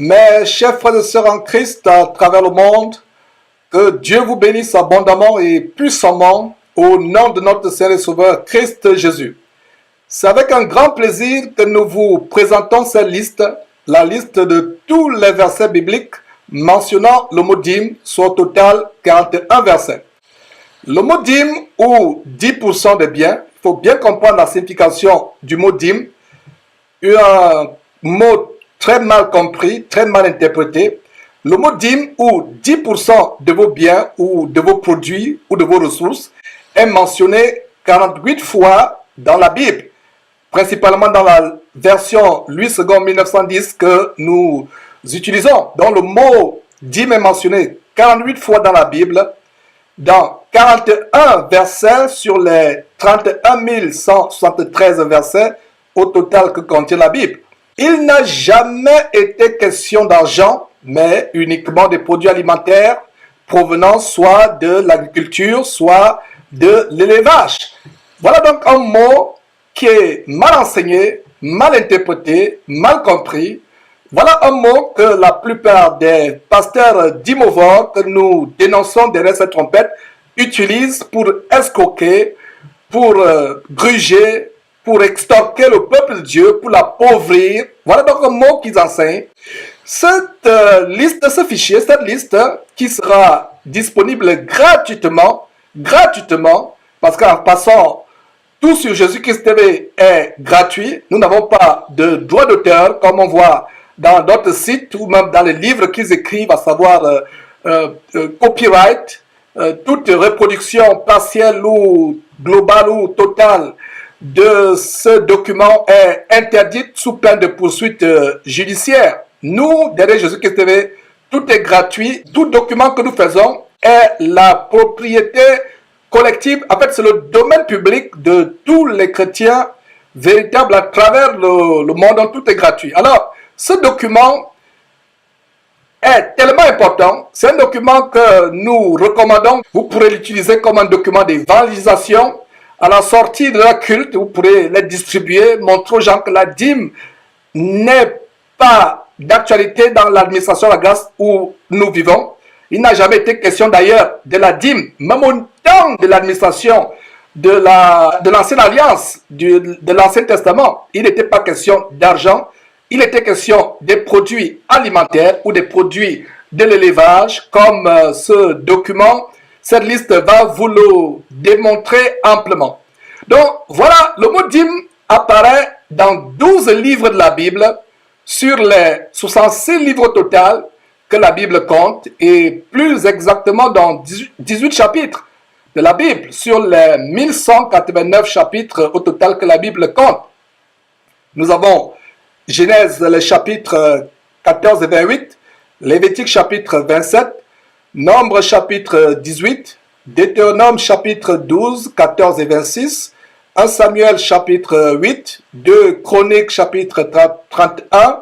Mes chers frères et sœurs en Christ à travers le monde, que Dieu vous bénisse abondamment et puissamment au nom de notre Seigneur et Sauveur Christ Jésus. C'est avec un grand plaisir que nous vous présentons cette liste, la liste de tous les versets bibliques mentionnant le mot dîme, soit au total 41 versets. Le mot dîme ou 10% des biens, il faut bien comprendre la signification du mot dîme, un mot très mal compris, très mal interprété. Le mot dîme ou 10% de vos biens ou de vos produits ou de vos ressources est mentionné 48 fois dans la Bible, principalement dans la version Louis II 1910 que nous utilisons. Donc le mot dîme est mentionné 48 fois dans la Bible, dans 41 versets sur les 31 173 versets au total que contient la Bible. Il n'a jamais été question d'argent, mais uniquement des produits alimentaires provenant soit de l'agriculture, soit de l'élevage. Voilà donc un mot qui est mal enseigné, mal interprété, mal compris. Voilà un mot que la plupart des pasteurs d'imovores que nous dénonçons derrière cette trompette utilisent pour escroquer, pour gruger, pour extorquer le peuple de Dieu, pour l'appauvrir. Voilà donc un mot qu'ils enseignent. Cette liste, ce fichier, cette liste qui sera disponible gratuitement, parce qu'en passant, tout sur Jésus-Christ TV est gratuit. Nous n'avons pas de droit d'auteur comme on voit dans d'autres sites ou même dans les livres qu'ils écrivent, à savoir copyright, toute reproduction partielle ou globale ou totale de ce document est interdite sous peine de poursuite judiciaire. Nous, derrière Jésus-Christ TV, tout est gratuit. Tout document que nous faisons est la propriété collective. En fait, c'est le domaine public de tous les chrétiens véritables à travers le monde. Donc, tout est gratuit. Alors, ce document est tellement important. C'est un document que nous recommandons. Vous pourrez l'utiliser comme un document d'évangélisation. À la sortie de la culte, vous pourrez les distribuer, montrer aux gens que la dîme n'est pas d'actualité dans l'administration de la grâce où nous vivons. Il n'a jamais été question d'ailleurs de la dîme, même au temps de l'administration de l'ancienne alliance, de l'Ancien Testament. Il n'était pas question d'argent, il était question des produits alimentaires ou des produits de l'élevage, comme ce document. Cette liste va vous le démontrer amplement. Donc, voilà, le mot dîme apparaît dans 12 livres de la Bible, sur les 66 livres au total que la Bible compte, et plus exactement dans 18 chapitres de la Bible, sur les 1189 chapitres au total que la Bible compte. Nous avons Genèse, les chapitres 14 et 28, Lévitique chapitre 27, Nombre chapitre 18, Deutéronome chapitre 12, 14 et 26, 1 Samuel chapitre 8, 2 Chroniques chapitre 31,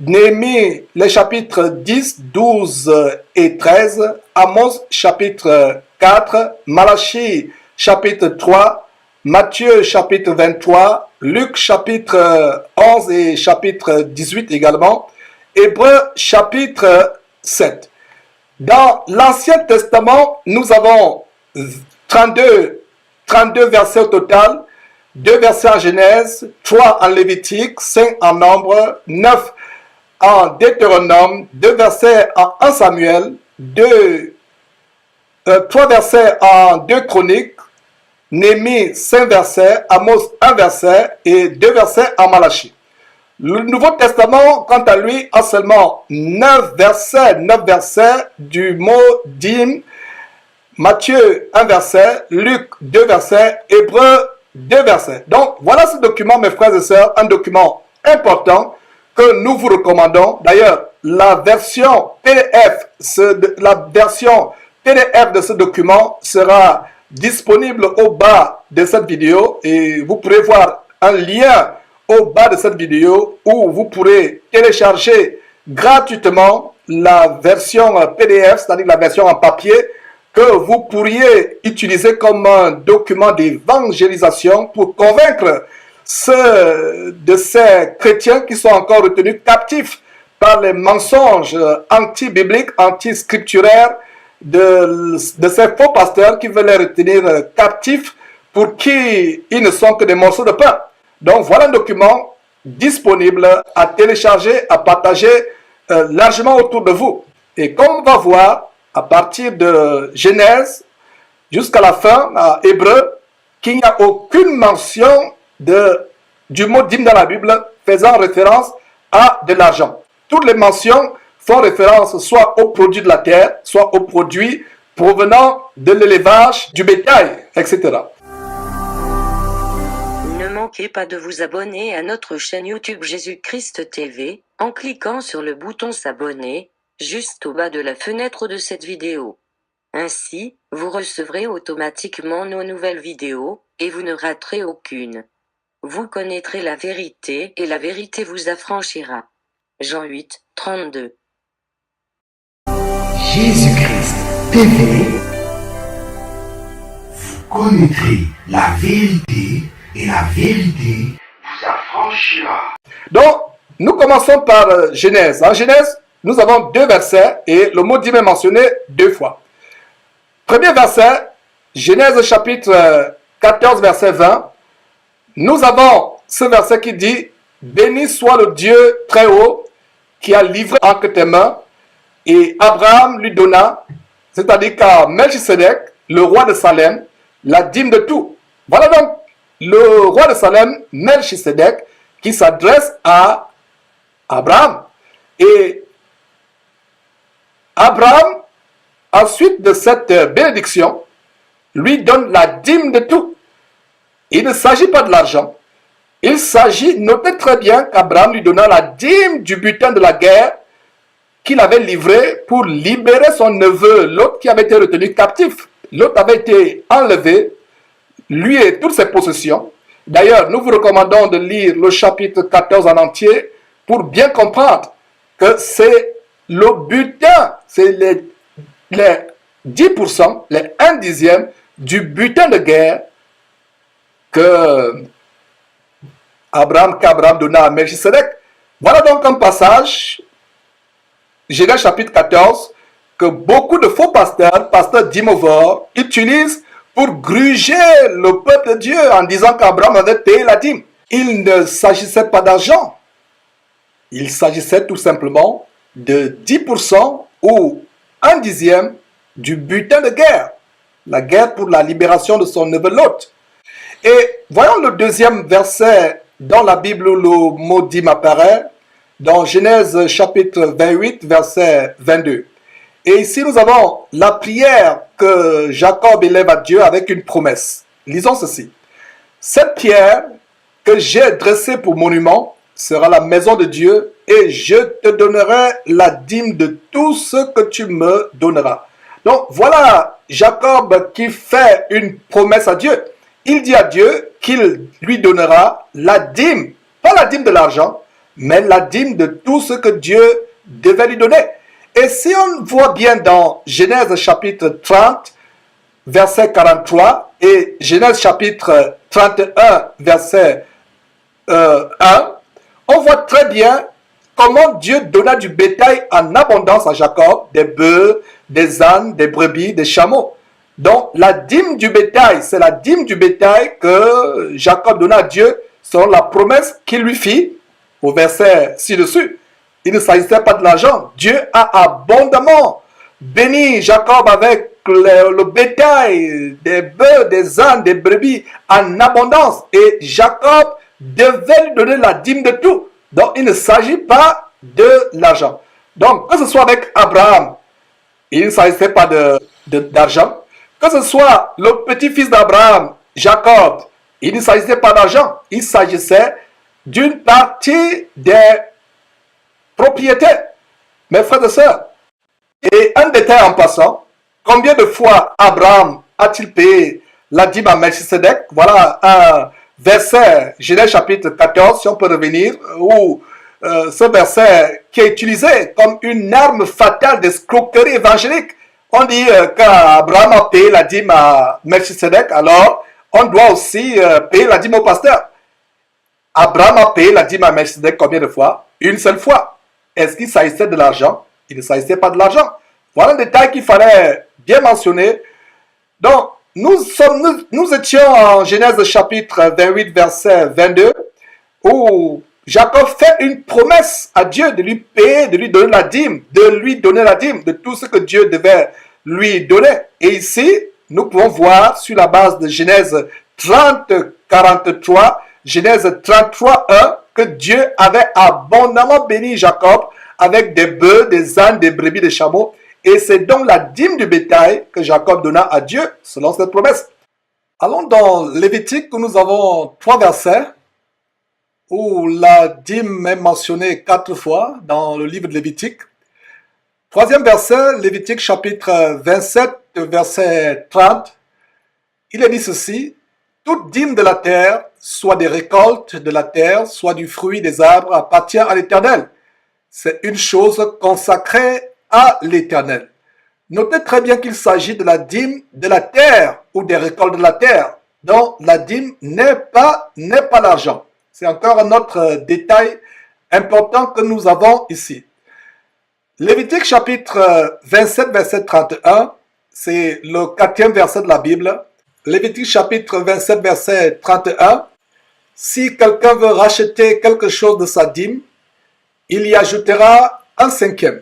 Néhémie les chapitres 10, 12 et 13, Amos chapitre 4, Malachie chapitre 3, Matthieu chapitre 23, Luc chapitre 11 et chapitre 18 également, Hébreux chapitre 7. Dans l'Ancien Testament, nous avons 32 versets au total, 2 versets en Genèse, 3 en Lévitique, 5 en Nombre, 9 en Deutéronome, 2 versets en 1 Samuel, 3 versets en 2 Chroniques, Néhémie 5 versets, Amos 1 verset et 2 versets en Malachie. Le Nouveau Testament, quant à lui, a seulement 9 versets du mot dîme. Matthieu 1 verset, Luc 2 versets, Hébreux 2 versets. Donc voilà ce document, mes frères et sœurs, un document important que nous vous recommandons. D'ailleurs, la version PDF de ce document sera disponible au bas de cette vidéo et vous pourrez voir un lien au bas de cette vidéo où vous pourrez télécharger gratuitement la version PDF, c'est-à-dire la version en papier, que vous pourriez utiliser comme un document d'évangélisation pour convaincre ceux de ces chrétiens qui sont encore retenus captifs par les mensonges anti-bibliques, anti-scripturaires de ces faux pasteurs qui veulent les retenir captifs pour qui ils ne sont que des morceaux de pain. Donc voilà un document disponible à télécharger, à partager largement autour de vous. Et comme on va voir, à partir de Genèse jusqu'à la fin, à Hébreu, qu'il n'y a aucune mention du mot dîme dans la Bible faisant référence à de l'argent. Toutes les mentions font référence soit aux produits de la terre, soit aux produits provenant de l'élevage, du bétail, etc. Ne manquez pas de vous abonner à notre chaîne YouTube Jésus-Christ TV, en cliquant sur le bouton s'abonner, juste au bas de la fenêtre de cette vidéo. Ainsi, vous recevrez automatiquement nos nouvelles vidéos, et vous ne raterez aucune. Vous connaîtrez la vérité, et la vérité vous affranchira. Jean 8, 32. Jésus-Christ TV, vous connaîtrez la vérité et la vérité vous affranchira. Donc, nous commençons par Genèse. En Genèse, nous avons 2 versets et le mot dîme est mentionné 2 fois. Premier verset, Genèse chapitre 14, verset 20. Nous avons ce verset qui dit « Béni soit le Dieu très haut qui a livré entre tes mains. » Et Abraham lui donna, c'est-à-dire qu'à Melchisedec, le roi de Salem, la dîme de tout. Voilà donc le roi de Salem, Melchisedec, qui s'adresse à Abraham. Et Abraham, ensuite de cette bénédiction, lui donne la dîme de tout. Il ne s'agit pas de l'argent. Il s'agit, notez très bien qu'Abraham lui donna la dîme du butin de la guerre qu'il avait livré pour libérer son neveu, l'autre qui avait été retenu captif. L'autre avait été enlevé, lui et toutes ses possessions. D'ailleurs, nous vous recommandons de lire le chapitre 14 en entier pour bien comprendre que c'est le butin, c'est les 10%, les 1/10 du butin de guerre qu'Abraham donna à Melchisedec. Voilà donc un passage, Genèse chapitre 14, que beaucoup de faux pasteurs dîmovores, utilisent pour gruger le peuple de Dieu en disant qu'Abraham avait payé la dîme. Il ne s'agissait pas d'argent. Il s'agissait tout simplement de 10% ou 1/10 du butin de guerre. La guerre pour la libération de son neveu Lot. Et voyons le deuxième verset dans la Bible où le mot dîme apparaît, dans Genèse chapitre 28, verset 22. Et ici nous avons la prière que Jacob élève à Dieu avec une promesse. Lisons ceci. Cette pierre que j'ai dressée pour monument sera la maison de Dieu et je te donnerai la dîme de tout ce que tu me donneras. Donc voilà Jacob qui fait une promesse à Dieu. Il dit à Dieu qu'il lui donnera la dîme, pas la dîme de l'argent, mais la dîme de tout ce que Dieu devait lui donner. Et si on voit bien dans Genèse chapitre 30, verset 43, et Genèse chapitre 31, verset 1, on voit très bien comment Dieu donna du bétail en abondance à Jacob, des bœufs, des ânes, des brebis, des chameaux. Donc la dîme du bétail, c'est la dîme du bétail que Jacob donna à Dieu selon la promesse qu'il lui fit au verset ci-dessus. Il ne s'agissait pas de l'argent. Dieu a abondamment béni Jacob avec le bétail, des bœufs, des ânes, des brebis en abondance. Et Jacob devait lui donner la dîme de tout. Donc il ne s'agit pas de l'argent. Donc que ce soit avec Abraham, il ne s'agissait pas d'argent. Que ce soit le petit-fils d'Abraham, Jacob, il ne s'agissait pas d'argent. Il s'agissait d'une partie des propriétés. Mes frères et sœurs. Et un détail en passant, combien de fois Abraham a-t-il payé la dîme à Melchisedec? Voilà un verset, Genèse chapitre 14, si on peut revenir, où ce verset qui est utilisé comme une arme fatale d'escroquerie évangélique. On dit qu'Abraham a payé la dîme à Melchisedec, alors on doit aussi payer la dîme au pasteur. Abraham a payé la dîme à Melchisedec combien de fois? Une seule fois. Est-ce qu'il s'agissait de l'argent? Il ne s'agissait pas de l'argent. Voilà un détail qu'il fallait bien mentionner. Donc, nous étions en Genèse chapitre 28, verset 22, où Jacob fait une promesse à Dieu de lui payer, de lui donner la dîme, de tout ce que Dieu devait lui donner. Et ici, nous pouvons voir sur la base de Genèse 30, 43, Genèse 33, 1, que Dieu avait abondamment béni Jacob avec des bœufs, des ânes, des brebis, des chameaux. Et c'est donc la dîme du bétail que Jacob donna à Dieu selon cette promesse. Allons dans Lévitique où nous avons 3 versets où la dîme est mentionnée 4 fois dans le livre de Lévitique. Troisième verset, Lévitique chapitre 27, verset 30. Il est dit ceci: toute dîme de la terre, soit des récoltes de la terre, soit du fruit des arbres, appartient à l'Éternel. C'est une chose consacrée à l'Éternel. Notez très bien qu'il s'agit de la dîme de la terre ou des récoltes de la terre. Donc la dîme n'est pas l'argent. C'est encore un autre détail important que nous avons ici. Lévitique chapitre 27, verset 31, c'est le 4e verset de la Bible. Lévitique chapitre 27, verset 31. Si quelqu'un veut racheter quelque chose de sa dîme, il y ajoutera un 5e.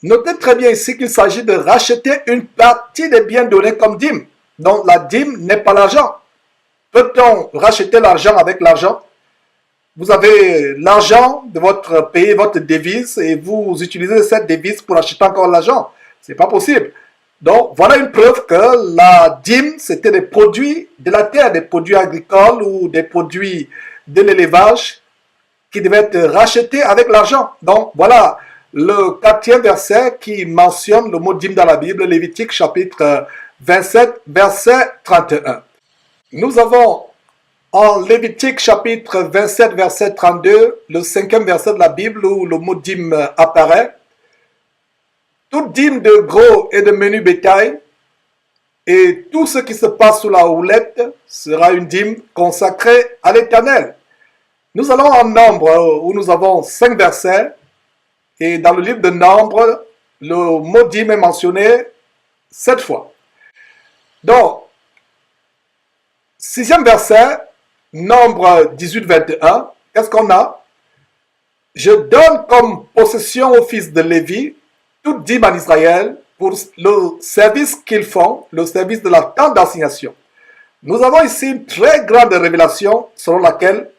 Notez très bien ici qu'il s'agit de racheter une partie des biens donnés comme dîme. Donc la dîme n'est pas l'argent. Peut-on racheter l'argent avec l'argent? Vous avez l'argent de votre pays, votre devise, et vous utilisez cette devise pour acheter encore l'argent. Ce n'est pas possible. Donc voilà une preuve que la dîme, c'était des produits de la terre, des produits agricoles ou des produits de l'élevage qui devaient être rachetés avec l'argent. Donc voilà le 4e verset qui mentionne le mot dîme dans la Bible, Lévitique chapitre 27, verset 31. Nous avons en Lévitique chapitre 27, verset 32, le 5e verset de la Bible où le mot dîme apparaît. Toute dîme de gros et de menu bétail et tout ce qui se passe sous la houlette sera une dîme consacrée à l'Éternel. Nous allons en Nombre où nous avons 5 versets et dans le livre de Nombre, le mot dîme est mentionné 7 fois. Donc, 6e verset, Nombre 18, 21, qu'est-ce qu'on a? Je donne comme possession aux fils de Lévi toute dîme en Israël pour le service qu'ils font, le service de la tente d'assignation. Nous avons ici une très grande révélation selon laquelle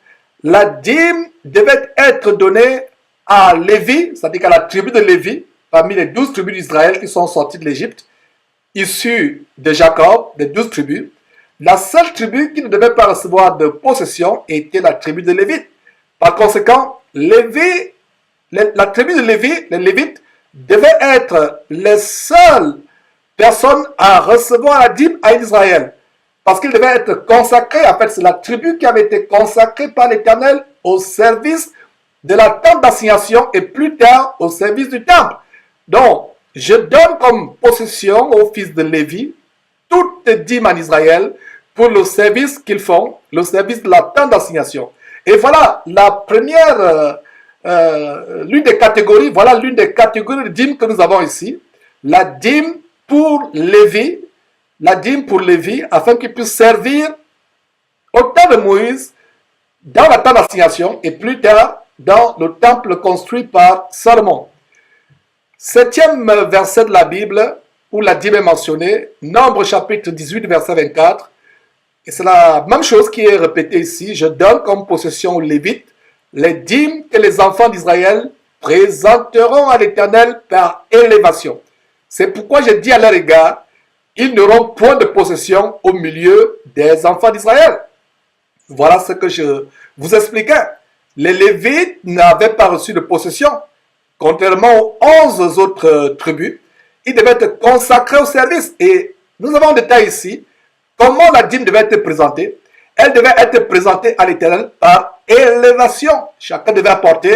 la dîme devait être donnée à Lévi, c'est-à-dire à la tribu de Lévi, parmi les 12 tribus d'Israël qui sont sorties de l'Égypte, issues de Jacob, des 12 tribus. La seule tribu qui ne devait pas recevoir de possession était la tribu de Lévi. Par conséquent, la tribu de Lévi, les Lévites, devaient être les seules personnes à recevoir la dîme à Israël. Parce qu'ils devaient être consacrés. En fait, c'est la tribu qui avait été consacrée par l'Éternel au service de la tente d'assignation et plus tard au service du temple. Donc, je donne comme possession aux fils de Lévi toute dîme en Israël pour le service qu'ils font, le service de la tente d'assignation. Et voilà la première, l'une des catégories de dîmes que nous avons ici. La dîme pour Lévi, afin qu'il puisse servir au temps de Moïse dans la tente d'assignation et plus tard dans le temple construit par Salomon. 7e verset de la Bible où la dîme est mentionnée, Nombre chapitre 18, verset 24. Et c'est la même chose qui est répétée ici. Je donne comme possession aux Lévites les dîmes que les enfants d'Israël présenteront à l'Éternel par élévation. C'est pourquoi je dis à leur égard, ils n'auront point de possession au milieu des enfants d'Israël. Voilà ce que je vous expliquais. Les Lévites n'avaient pas reçu de possession. Contrairement aux 11 autres tribus, ils devaient être consacrés au service. Et nous avons un détail ici. Comment la dîme devait être présentée? Elle devait être présentée à l'Éternel par élévation. Chacun devait apporter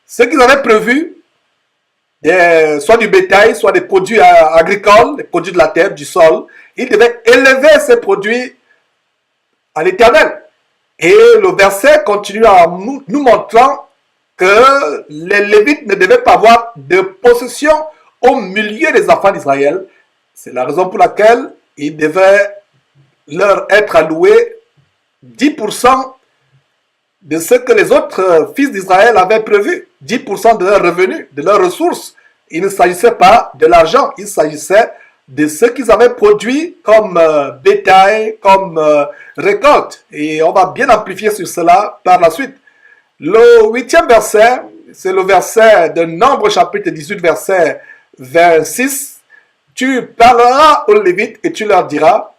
ce qu'ils avaient prévu, soit du bétail, soit des produits agricoles, des produits de la terre, du sol. Ils devaient élever ces produits à l'Éternel. Et le verset continue en nous montrant que les Lévites ne devaient pas avoir de possession au milieu des enfants d'Israël. C'est la raison pour laquelle il devait leur être alloué 10% de ce que les autres fils d'Israël avaient prévu, 10% de leurs revenus, de leurs ressources. Il ne s'agissait pas de l'argent, il s'agissait de ce qu'ils avaient produit comme bétail, comme récolte. Et on va bien amplifier sur cela par la suite. Le 8e verset, c'est le verset de Nombre chapitre 18, verset 26. Tu parleras aux Lévites et tu leur diras,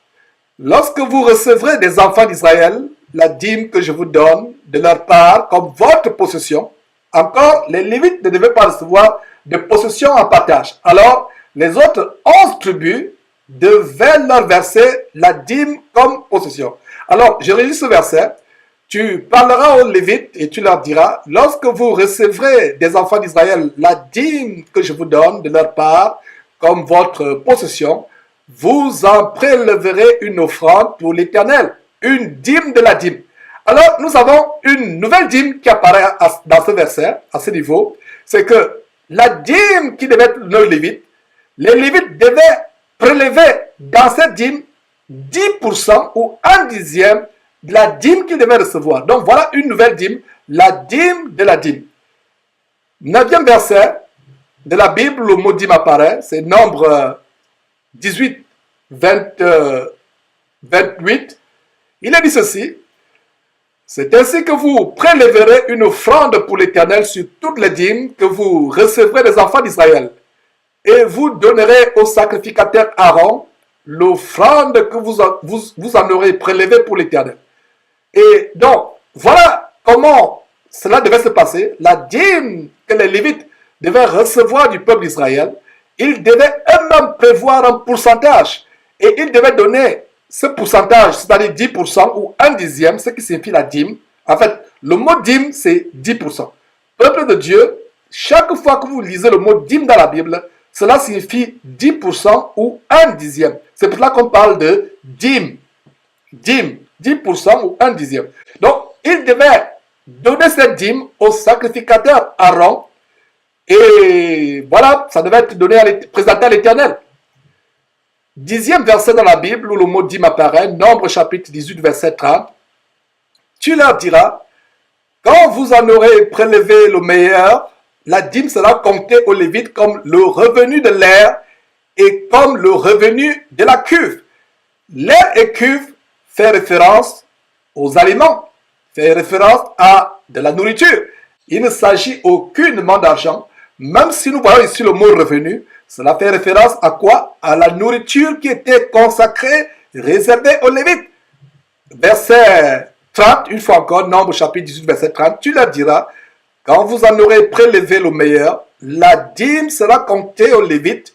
lorsque vous recevrez des enfants d'Israël, la dîme que je vous donne de leur part comme votre possession, encore les Lévites ne devaient pas recevoir de possession en partage. Alors, les autres 11 tribus devaient leur verser la dîme comme possession. Alors, je relis ce verset. Tu parleras aux Lévites et tu leur diras, lorsque vous recevrez des enfants d'Israël la dîme que je vous donne de leur part comme votre possession, vous en prélèverez une offrande pour l'Éternel, une dîme de la dîme. Alors, nous avons une nouvelle dîme qui apparaît dans ce verset, à ce niveau. C'est que la dîme qui devait être nos Lévites, les Lévites devaient prélever dans cette dîme 10% ou 1/10 de la dîme qu'ils devaient recevoir. Donc, voilà une nouvelle dîme, la dîme de la dîme. 9e verset de la Bible, le mot dîme apparaît, c'est Nombre 18, 28. Il a dit ceci, c'est ainsi que vous prélèverez une offrande pour l'Éternel sur toutes les dîmes que vous recevrez des enfants d'Israël. Et vous donnerez au sacrificateur Aaron l'offrande que vous en aurez prélevée pour l'Éternel. Et donc, voilà comment cela devait se passer. La dîme que les Lévites devaient recevoir du peuple d'Israël, ils devaient eux-mêmes prévoir un pourcentage. Et ils devaient donner ce pourcentage, c'est-à-dire 10% ou 1/10, ce qui signifie la dîme. En fait, le mot dîme, c'est 10%. Peuple de Dieu, chaque fois que vous lisez le mot dîme dans la Bible, cela signifie 10% ou 1/10. C'est pour cela qu'on parle de dîme. Dîme, 10% ou 1/10. Donc, ils devaient donner cette dîme au sacrificateur Aaron. Et voilà, ça devait être donné présenté à l'Éternel. 10e verset dans la Bible où le mot dîme apparaît, Nombre chapitre 18, verset 30. Tu leur diras, quand vous en aurez prélevé le meilleur, la dîme sera comptée aux Lévites comme le revenu de l'air et comme le revenu de la cuve. L'air et cuve fait référence aux aliments, fait référence à de la nourriture. Il ne s'agit aucunement d'argent. Même si nous voyons ici le mot revenu, cela fait référence à quoi? À la nourriture qui était consacrée, réservée aux Lévites. Verset 30, une fois encore, Nombre chapitre 18, verset 30, tu leur diras, quand vous en aurez prélevé le meilleur, la dîme sera comptée aux Lévites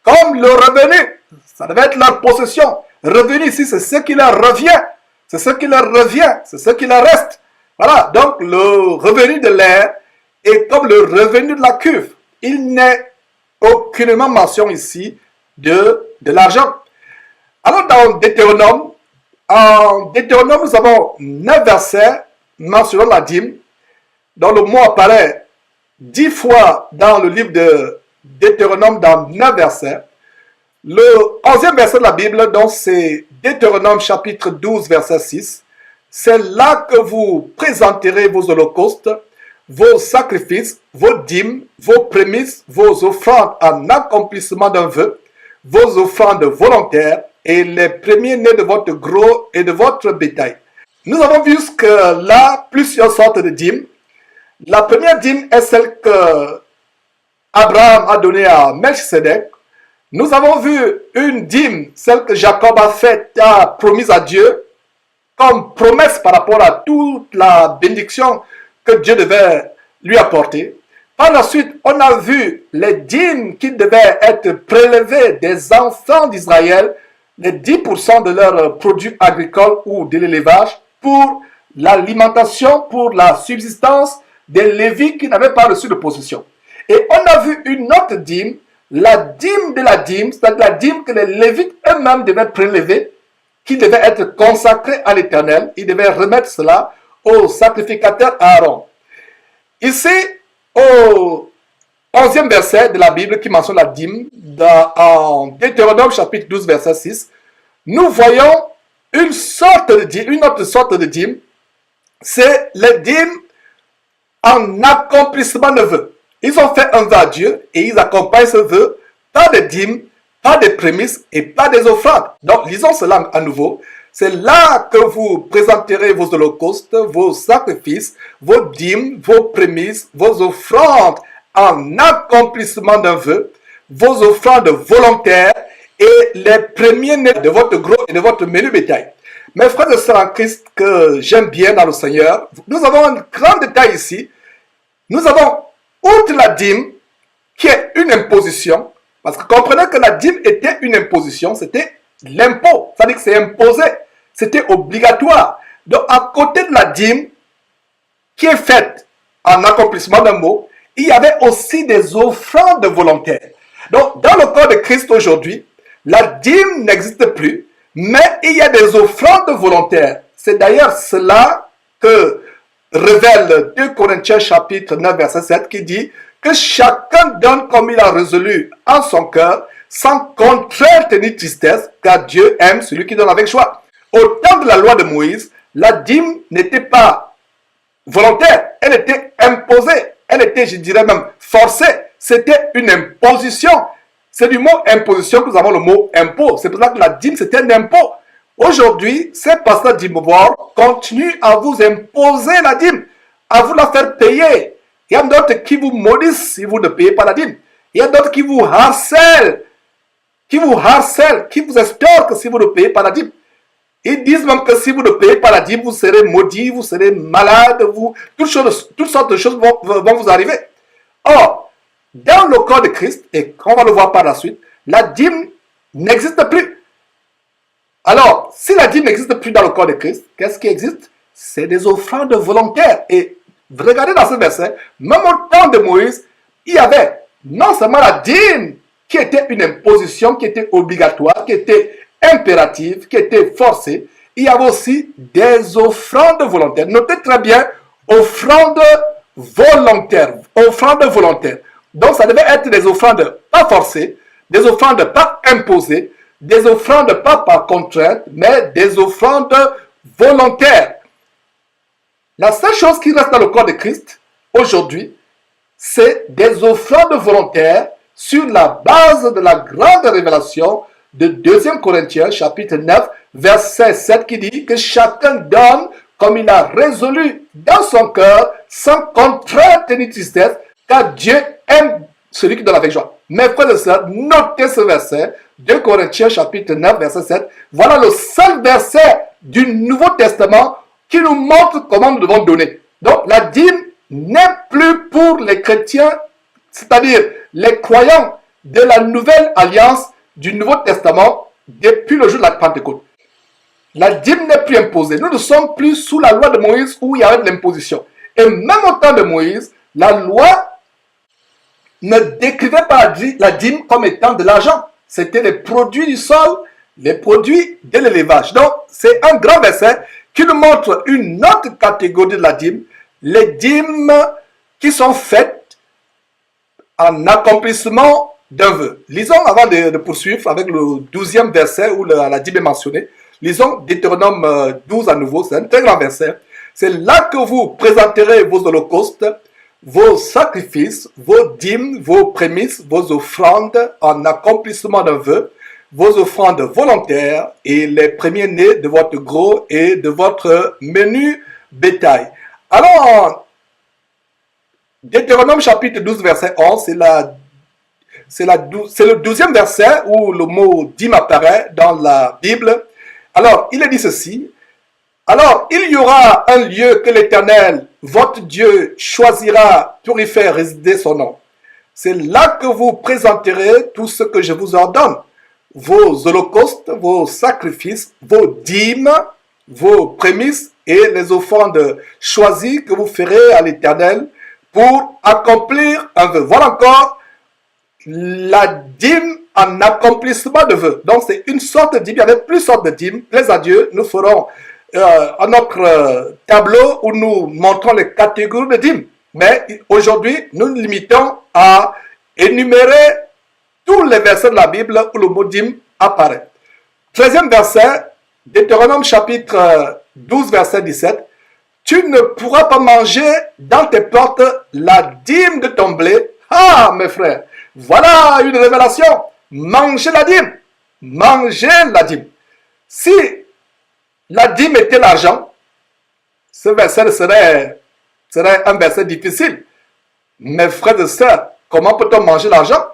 comme le revenu. Ça devait être leur possession. Revenu ici, c'est ce qui leur revient. C'est ce qui leur revient. C'est ce qui leur reste. Voilà, donc le revenu de l'air est comme le revenu de la cuve. Il n'est aucunement mention ici de l'argent. Alors dans Deutéronome, en Deutéronome, nous avons 9 versets mentionnant la dîme, dont le mot apparaît 10 fois dans le livre de Deutéronome dans 9 versets. Le 11e verset de la Bible, donc c'est Deutéronome chapitre 12, verset 6. C'est là que vous présenterez vos holocaustes, vos sacrifices, vos dîmes, vos prémices, vos offrandes en accomplissement d'un vœu, vos offrandes volontaires et les premiers-nés de votre gros et de votre bétail. Nous avons vu que là, plusieurs sortes de dîmes. La première dîme est celle que Abraham a donnée à Melchisedec. Nous avons vu une dîme, celle que Jacob a promise à Dieu, comme promesse par rapport à toute la bénédiction que Dieu devait lui apporter. Par la suite, on a vu les dîmes qui devaient être prélevées des enfants d'Israël, les 10% de leurs produits agricoles ou de l'élevage, pour l'alimentation, pour la subsistance des Lévites qui n'avaient pas reçu de possession. Et on a vu une autre dîme, la dîme de la dîme, c'est-à-dire la dîme que les Lévites eux-mêmes devaient prélever, qui devait être consacrée à l'Éternel. Ils devaient remettre cela au sacrificateur Aaron. Ici, au 11e verset de la Bible qui mentionne la dîme, en Deutéronome chapitre 12, verset 6, nous voyons une autre sorte de dîme, c'est les dîmes en accomplissement de vœux. Ils ont fait un vœu à Dieu et ils accompagnent ce vœu par des dîmes, par des prémices et par des offrandes. Donc, lisons cela à nouveau. C'est là que vous présenterez vos holocaustes, vos sacrifices, vos dîmes, vos prémices, vos offrandes en accomplissement d'un vœu, vos offrandes volontaires et les premiers-nés de votre gros et de votre menu bétail. Mes frères et sœurs en Christ que j'aime bien dans le Seigneur, nous avons un grand détail ici. Nous avons, outre la dîme, qui est une imposition, parce que comprenez que la dîme était une imposition, c'était l'impôt, c'est-à-dire que c'est imposé, c'était obligatoire. Donc, à côté de la dîme, qui est faite en accomplissement d'un mot, il y avait aussi des offrandes volontaires. Donc, dans le corps de Christ aujourd'hui, la dîme n'existe plus, mais il y a des offrandes volontaires. C'est d'ailleurs cela que révèle 2 Corinthiens chapitre 9 verset 7 qui dit que chacun donne comme il a résolu en son cœur, sans contrainte ni tristesse, car Dieu aime celui qui donne avec joie. Au temps de la loi de Moïse, la dîme n'était pas volontaire, elle était imposée, elle était, je dirais même, forcée. C'était une imposition. C'est du mot imposition que nous avons le mot impôt. C'est pour ça que la dîme, c'était un impôt. Aujourd'hui, ces pasteurs dîmes-boires continuent à vous imposer la dîme, à vous la faire payer. Il y a d'autres qui vous maudissent si vous ne payez pas la dîme. Il y a d'autres qui vous harcèlent, qui vous estorquent si vous ne payez pas la dîme. Ils disent même que si vous ne payez pas la dîme, vous serez maudit, vous serez malade, toutes sortes de choses vont vous arriver. Or, dans le corps de Christ, et on va le voir par la suite, la dîme n'existe plus. Alors, si la dîme n'existe plus dans le corps de Christ, qu'est-ce qui existe? C'est des offrandes volontaires. Et regardez dans ce verset, même au temps de Moïse, il y avait non seulement la dîme qui était une imposition, qui était obligatoire, qui était impérative, qui était forcée, il y avait aussi des offrandes volontaires. Notez très bien, offrandes volontaires. Offrandes volontaires. Donc, ça devait être des offrandes pas forcées, des offrandes pas imposées, des offrandes pas par contrainte, mais des offrandes volontaires. La seule chose qui reste dans le corps de Christ, aujourd'hui, c'est des offrandes volontaires sur la base de la grande révélation de 2 Corinthiens, chapitre 9, verset 7, qui dit que chacun donne comme il a résolu dans son cœur, sans contrainte ni tristesse, car Dieu aime celui qui donne avec joie. Mes frères et sœurs, notez ce verset, 2 Corinthiens chapitre 9, verset 7. Voilà le seul verset du Nouveau Testament qui nous montre comment nous devons donner. Donc, la dîme n'est plus pour les chrétiens, c'est-à-dire les croyants de la nouvelle alliance du Nouveau Testament depuis le jour de la Pentecôte. La dîme n'est plus imposée. Nous ne sommes plus sous la loi de Moïse où il y avait de l'imposition. Et même au temps de Moïse, la loi ne décrivait pas la dîme comme étant de l'argent. C'était les produits du sol, les produits de l'élevage. Donc, c'est un grand verset qui nous montre une autre catégorie de la dîme, les dîmes qui sont faites en accomplissement d'un vœu. Lisons avant de poursuivre avec le 12e verset où la dîme est mentionnée. Lisons Deutéronome 12 à nouveau, c'est un très grand verset. C'est là que vous présenterez vos holocaustes, vos sacrifices, vos dîmes, vos prémices, vos offrandes en accomplissement d'un vœu, vos offrandes volontaires et les premiers-nés de votre gros et de votre menu bétail. Alors, Deutéronome chapitre 12 verset 11, c'est le 12e verset où le mot dîme apparaît dans la Bible. Alors, il est dit ceci. Alors, il y aura un lieu que l'Éternel, votre Dieu, choisira pour y faire résider son nom. C'est là que vous présenterez tout ce que je vous ordonne. Vos holocaustes, vos sacrifices, vos dîmes, vos prémices et les offrandes choisies que vous ferez à l'Éternel pour accomplir un vœu. Voilà encore la dîme en accomplissement de vœux. Donc, c'est une sorte de dîme. Il y avait plusieurs sortes de dîmes. Plaise à Dieu, nous ferons à notre tableau où nous montrons les catégories de dîmes. Mais aujourd'hui, nous nous limitons à énumérer tous les versets de la Bible où le mot dîme apparaît. 13e verset, Deutéronome chapitre 12, verset 17. Tu ne pourras pas manger dans tes portes la dîme de ton blé. Ah, mes frères, voilà une révélation. Mangez la dîme. Mangez la dîme. Si la dîme était l'argent, ce verset serait un verset difficile. Mes frères et sœurs, comment peut-on manger l'argent?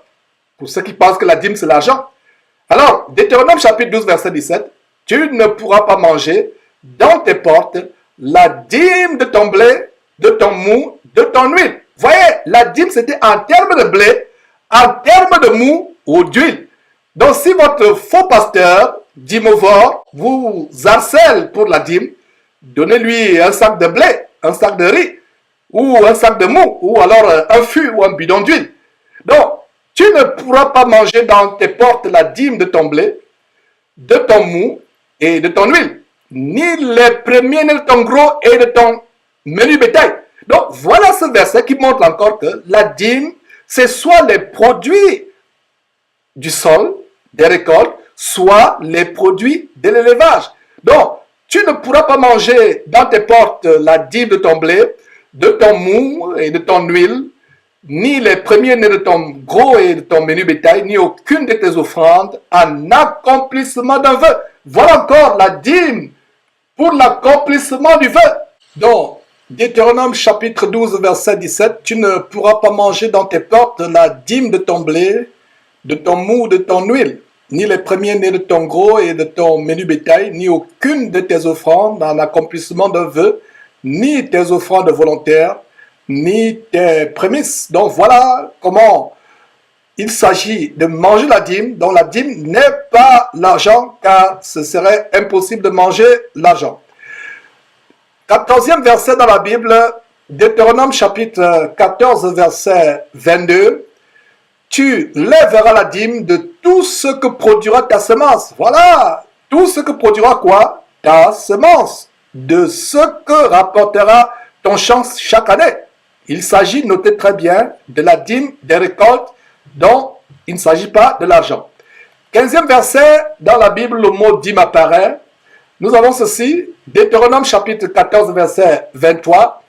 Pour ceux qui pensent que la dîme c'est l'argent. Alors, Deutéronome chapitre 12, verset 17, tu ne pourras pas manger dans tes portes la dîme de ton blé, de ton mou, de ton huile. Voyez, la dîme c'était en termes de blé, en termes de mou ou d'huile. Donc si votre faux pasteur, dîmovore, vous harcèle pour la dîme, donnez-lui un sac de blé, un sac de riz, ou un sac de mou, ou alors un fût ou un bidon d'huile. Donc, tu ne pourras pas manger dans tes portes la dîme de ton blé, de ton mou et de ton huile, ni les premiers de ton gros et de ton menu bétail. Donc, voilà ce verset qui montre encore que la dîme, c'est soit les produits du sol, des récoltes, soit les produits de l'élevage. Donc, tu ne pourras pas manger dans tes portes la dîme de ton blé, de ton mou et de ton huile, ni les premiers-nés de ton gros et de ton menu bétail, ni aucune de tes offrandes en accomplissement d'un vœu. Voilà encore la dîme pour l'accomplissement du vœu. Donc, Deutéronome chapitre 12, verset 17, tu ne pourras pas manger dans tes portes la dîme de ton blé, de ton mou, de ton huile, ni les premiers-nés de ton gros et de ton menu bétail, ni aucune de tes offrandes en accomplissement d'un vœu, ni tes offrandes volontaires, ni tes prémices. Donc voilà comment il s'agit de manger la dîme, dont la dîme n'est pas l'argent, car ce serait impossible de manger l'argent. 14e verset dans la Bible, Deutéronome chapitre 14, verset 22. Tu lèveras la dîme de tout ce que produira ta semence. Voilà, tout ce que produira quoi? Ta semence. De ce que rapportera ton champ chaque année. Il s'agit, notez très bien, de la dîme des récoltes dont il ne s'agit pas de l'argent. 15e verset, dans la Bible, le mot dîme apparaît. Nous avons ceci, Deutéronome chapitre 14, verset 23.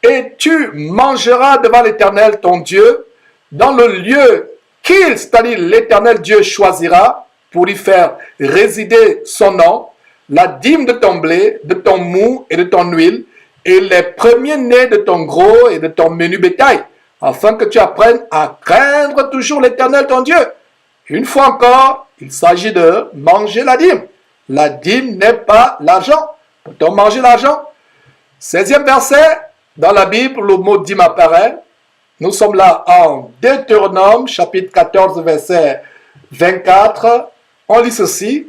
Et tu mangeras devant l'Éternel ton Dieu dans le lieu qu'il, c'est-à-dire l'Éternel Dieu, choisira pour y faire résider son nom, la dîme de ton blé, de ton mou et de ton huile, et les premiers-nés de ton gros et de ton menu bétail, afin que tu apprennes à craindre toujours l'Éternel ton Dieu. Une fois encore, il s'agit de manger la dîme. La dîme n'est pas l'argent. Peut-on manger l'argent? 16e verset, dans la Bible, le mot dîme apparaît. Nous sommes là en Deutéronome, chapitre 14, verset 24. On lit ceci.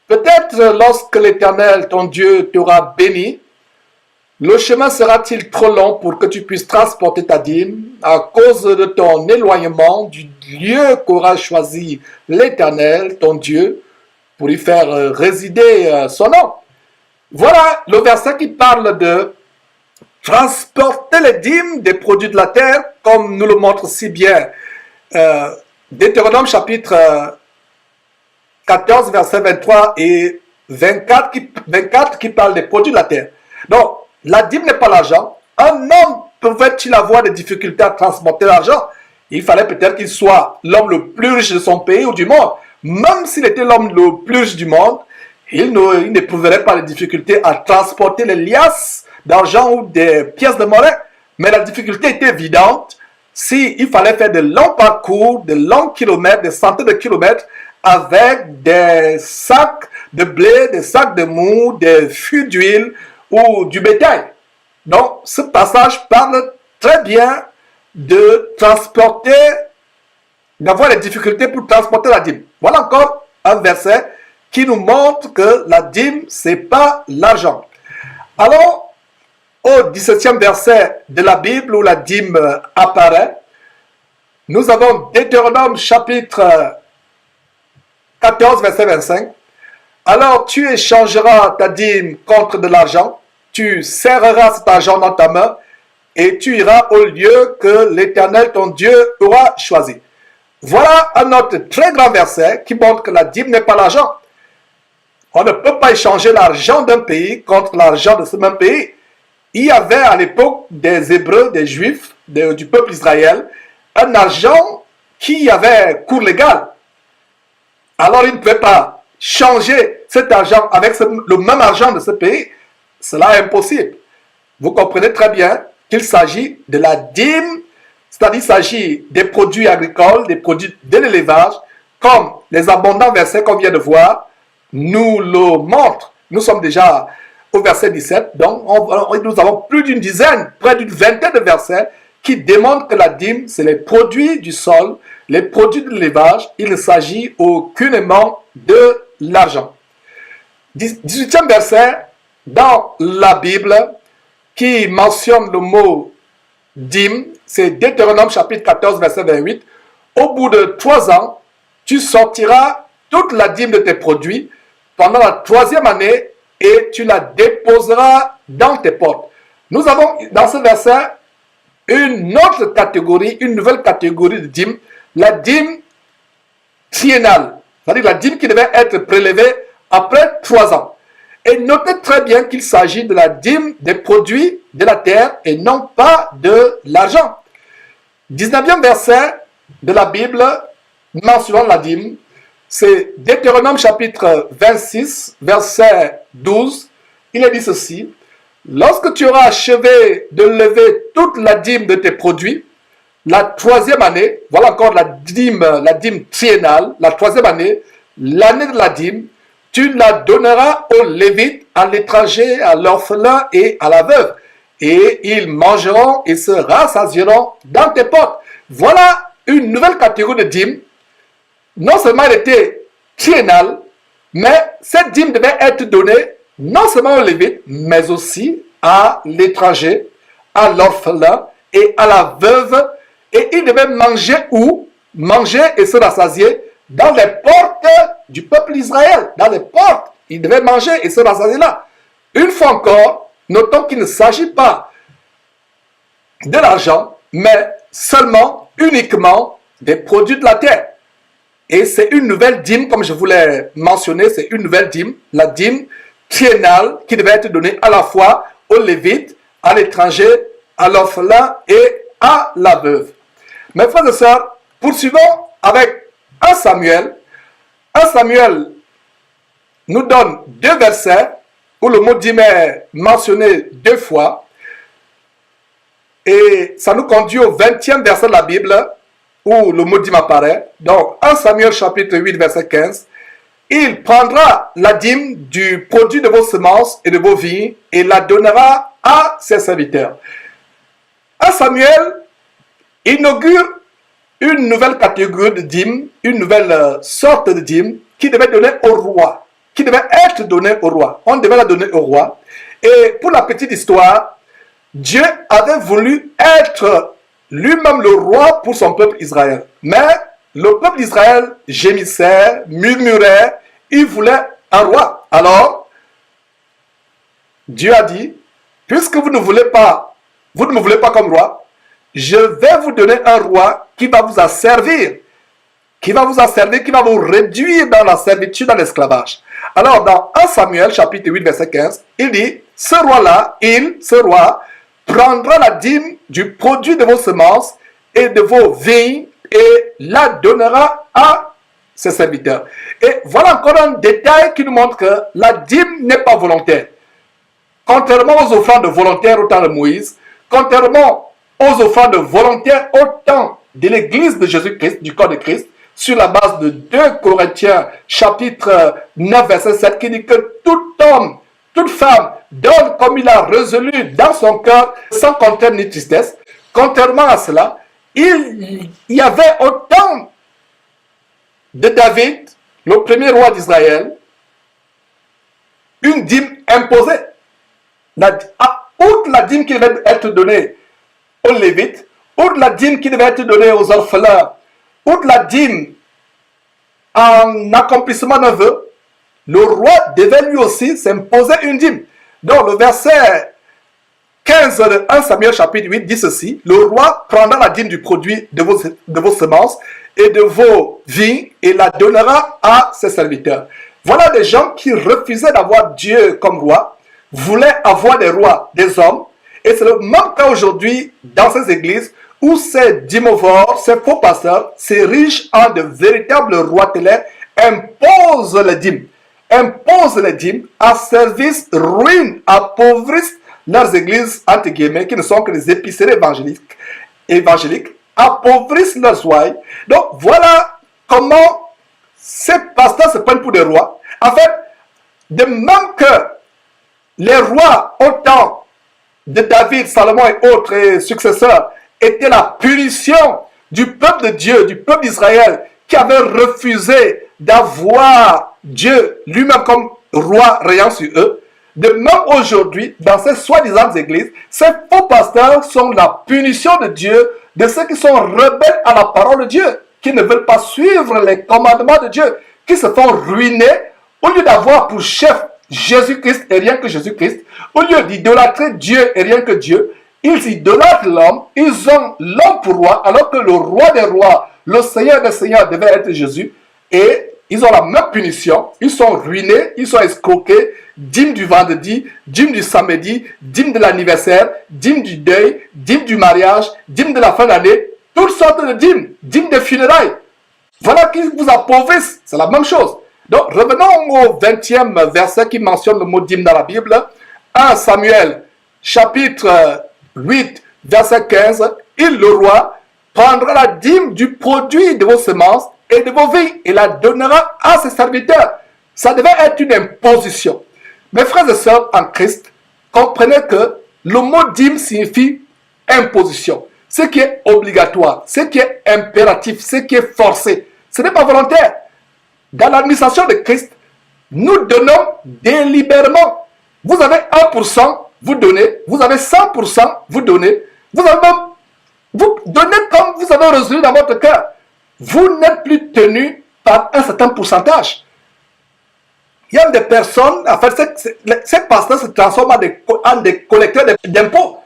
Peut-être lorsque l'Éternel, ton Dieu, t'aura béni, le chemin sera-t-il trop long pour que tu puisses transporter ta dîme à cause de ton éloignement du lieu qu'aura choisi l'Éternel, ton Dieu, pour y faire résider son nom? Voilà le verset qui parle de transporter les dîmes des produits de la terre, comme nous le montre si bien Deutéronome chapitre 14, verset 23 et 24 qui parle des produits de la terre. Donc, la dîme n'est pas l'argent. Un homme pouvait-il avoir des difficultés à transporter l'argent? Il fallait peut-être qu'il soit l'homme le plus riche de son pays ou du monde. Même s'il était l'homme le plus riche du monde, il n'éprouverait pas les difficultés à transporter les liasses d'argent ou des pièces de monnaie. Mais la difficulté était évidente s'il fallait faire de longs parcours, de longs kilomètres, des centaines de kilomètres avec des sacs de blé, des sacs de mou, des fûts d'huile ou du bétail. Donc, ce passage parle très bien de transporter, d'avoir des difficultés pour transporter la dîme. Voilà encore un verset qui nous montre que la dîme, c'est pas l'argent. Allons au 17e verset de la Bible où la dîme apparaît. Nous avons Deutéronome chapitre 14, verset 25. Alors tu échangeras ta dîme contre de l'argent, tu serreras cet argent dans ta main et tu iras au lieu que l'Éternel ton Dieu aura choisi. Voilà un autre très grand verset qui montre que la dîme n'est pas l'argent. On ne peut pas échanger l'argent d'un pays contre l'argent de ce même pays. Il y avait à l'époque des Hébreux, des Juifs, du peuple Israël, un argent qui avait cours légal. Alors ils ne pouvaient pas changer cet argent avec le même argent de ce pays. Cela est impossible. Vous comprenez très bien qu'il s'agit de la dîme, c'est-à-dire qu'il s'agit des produits agricoles, des produits de l'élevage, comme les abondants versets qu'on vient de voir nous le montrent. Nous sommes déjà au verset 17, donc nous avons plus d'une dizaine, près d'une vingtaine de versets qui démontrent que la dîme, c'est les produits du sol, les produits de l'élevage. Il ne s'agit aucunement de l'argent. 18e verset dans la Bible qui mentionne le mot dîme, c'est Deutéronome chapitre 14 verset 28. Au bout de 3 ans, tu sortiras toute la dîme de tes produits pendant la 3e année et tu la déposeras dans tes portes. Nous avons dans ce verset une autre catégorie, une nouvelle catégorie de dîme, la dîme triennale, c'est-à-dire la dîme qui devait être prélevée après 3 ans. Et notez très bien qu'il s'agit de la dîme des produits de la terre et non pas de l'argent. 19e verset de la Bible mentionnant la dîme, c'est Deutéronome chapitre 26, verset 12. Il est dit ceci: lorsque tu auras achevé de lever toute la dîme de tes produits, la 3e année, voilà encore la dîme triennale, la 3e année, l'année de la dîme, tu la donneras aux Lévites, à l'étranger, à l'orphelin et à la veuve. Et ils mangeront et se rassasieront dans tes portes. Voilà une nouvelle catégorie de dîme. Non seulement elle était triennale, mais cette dîme devait être donnée non seulement aux Lévites, mais aussi à l'étranger, à l'orphelin et à la veuve. Et ils devaient manger où? Manger et se rassasier dans les portes du peuple d'Israël. Dans les portes, ils devaient manger et se rassasier là. Une fois encore, notons qu'il ne s'agit pas de l'argent, mais seulement, uniquement des produits de la terre. Et c'est une nouvelle dîme, comme je vous l'ai mentionné, c'est une nouvelle dîme, la dîme triennale qui devait être donnée à la fois aux Lévites, à l'étranger, à l'orphelin et à la veuve. Mes frères et sœurs, poursuivons avec 1 Samuel. 1 Samuel nous donne 2 versets où le mot dîme est mentionné 2 fois. Et ça nous conduit au 20e verset de la Bible où le mot dîme apparaît. Donc 1 Samuel chapitre 8 verset 15. Il prendra la dîme du produit de vos semences et de vos vignes et la donnera à ses serviteurs. 1 Samuel inaugure une nouvelle catégorie de dîme, une nouvelle sorte de dîme qui devait donner au roi, qui devait être donnée au roi. On devait la donner au roi. Et pour la petite histoire, Dieu avait voulu être lui-même le roi pour son peuple Israël. Mais le peuple d'Israël gémissait, murmurait, il voulait un roi. Alors, Dieu a dit, puisque vous ne me voulez pas comme roi, je vais vous donner un roi qui va vous asservir, qui va vous réduire dans la servitude, dans l'esclavage. Alors, dans 1 Samuel, chapitre 8, verset 15, il dit, ce roi, prendra la dîme du produit de vos semences et de vos vignes et la donnera à ses serviteurs. Et voilà encore un détail qui nous montre que la dîme n'est pas volontaire. Contrairement aux offrandes volontaires au temps de Moïse, contrairement aux offrandes volontaires au temps de l'Église de Jésus-Christ, du corps de Christ, sur la base de 2 Corinthiens chapitre 9 verset 7 qui dit que tout homme, toute femme donne comme il a résolu dans son cœur sans contrainte ni tristesse. Contrairement à cela, il y avait au temps de David, le premier roi d'Israël, une dîme imposée. Outre la dîme qui devait être donnée aux Lévites, outre la dîme qui devait être donnée aux orphelins, outre la dîme en accomplissement d'un vœu, le roi devait lui aussi s'imposer une dîme. Donc le verset 15 de 1 Samuel chapitre 8 dit ceci: le roi prendra la dîme du produit de vos semences et de vos vignes et la donnera à ses serviteurs. Voilà des gens qui refusaient d'avoir Dieu comme roi, voulaient avoir des rois, des hommes, et c'est le même cas aujourd'hui dans ces églises où ces dîmovores, ces faux pasteurs, ces riches en de véritables rois télés imposent les dîmes, à service ruine, appauvrissent leurs églises, entre guillemets, qui ne sont que des épiceries évangéliques, appauvrissent leurs ouailles. Donc voilà comment ces pasteurs se prennent pour des rois. En fait, de même que les rois au temps de David, Salomon et autres successeurs étaient la punition du peuple de Dieu, du peuple d'Israël, qui avait refusé d'avoir Dieu lui-même comme roi rayant sur eux, de même aujourd'hui, dans ces soi-disant églises, ces faux pasteurs sont la punition de Dieu de ceux qui sont rebelles à la parole de Dieu, qui ne veulent pas suivre les commandements de Dieu, qui se font ruiner au lieu d'avoir pour chef Jésus-Christ et rien que Jésus-Christ, au lieu d'idolâtrer Dieu et rien que Dieu, ils idolâtrent l'homme, ils ont l'homme pour roi, alors que le roi des rois, le Seigneur des seigneurs devait être Jésus, et ils ont la même punition, ils sont ruinés, ils sont escroqués, dîme du vendredi, dîme du samedi, dîme de l'anniversaire, dîme du deuil, dîme du mariage, dîme de la fin d'année, toutes sortes de dîmes, dîme des funérailles. Voilà qui vous appauvrissent, c'est la même chose. Donc revenons au 20e verset qui mentionne le mot dîme dans la Bible, 1 Samuel chapitre 8 verset 15, il le roi prendra la dîme du produit de vos semences et de vos vies et la donnera à ses serviteurs. Ça devait être une imposition. Mes frères et sœurs en Christ, comprenez que le mot dîme signifie imposition. Ce qui est obligatoire, ce qui est impératif, ce qui est forcé. Ce n'est pas volontaire. Dans l'administration de Christ, nous donnons délibérément. Vous avez 1%, vous donnez. Vous avez 100%, vous donnez. Vous donnez comme vous avez résolu dans votre cœur. Vous n'êtes plus tenu par un certain pourcentage. Il y a des personnes, en fait, ces pasteurs se transforment en des collecteurs d'impôts.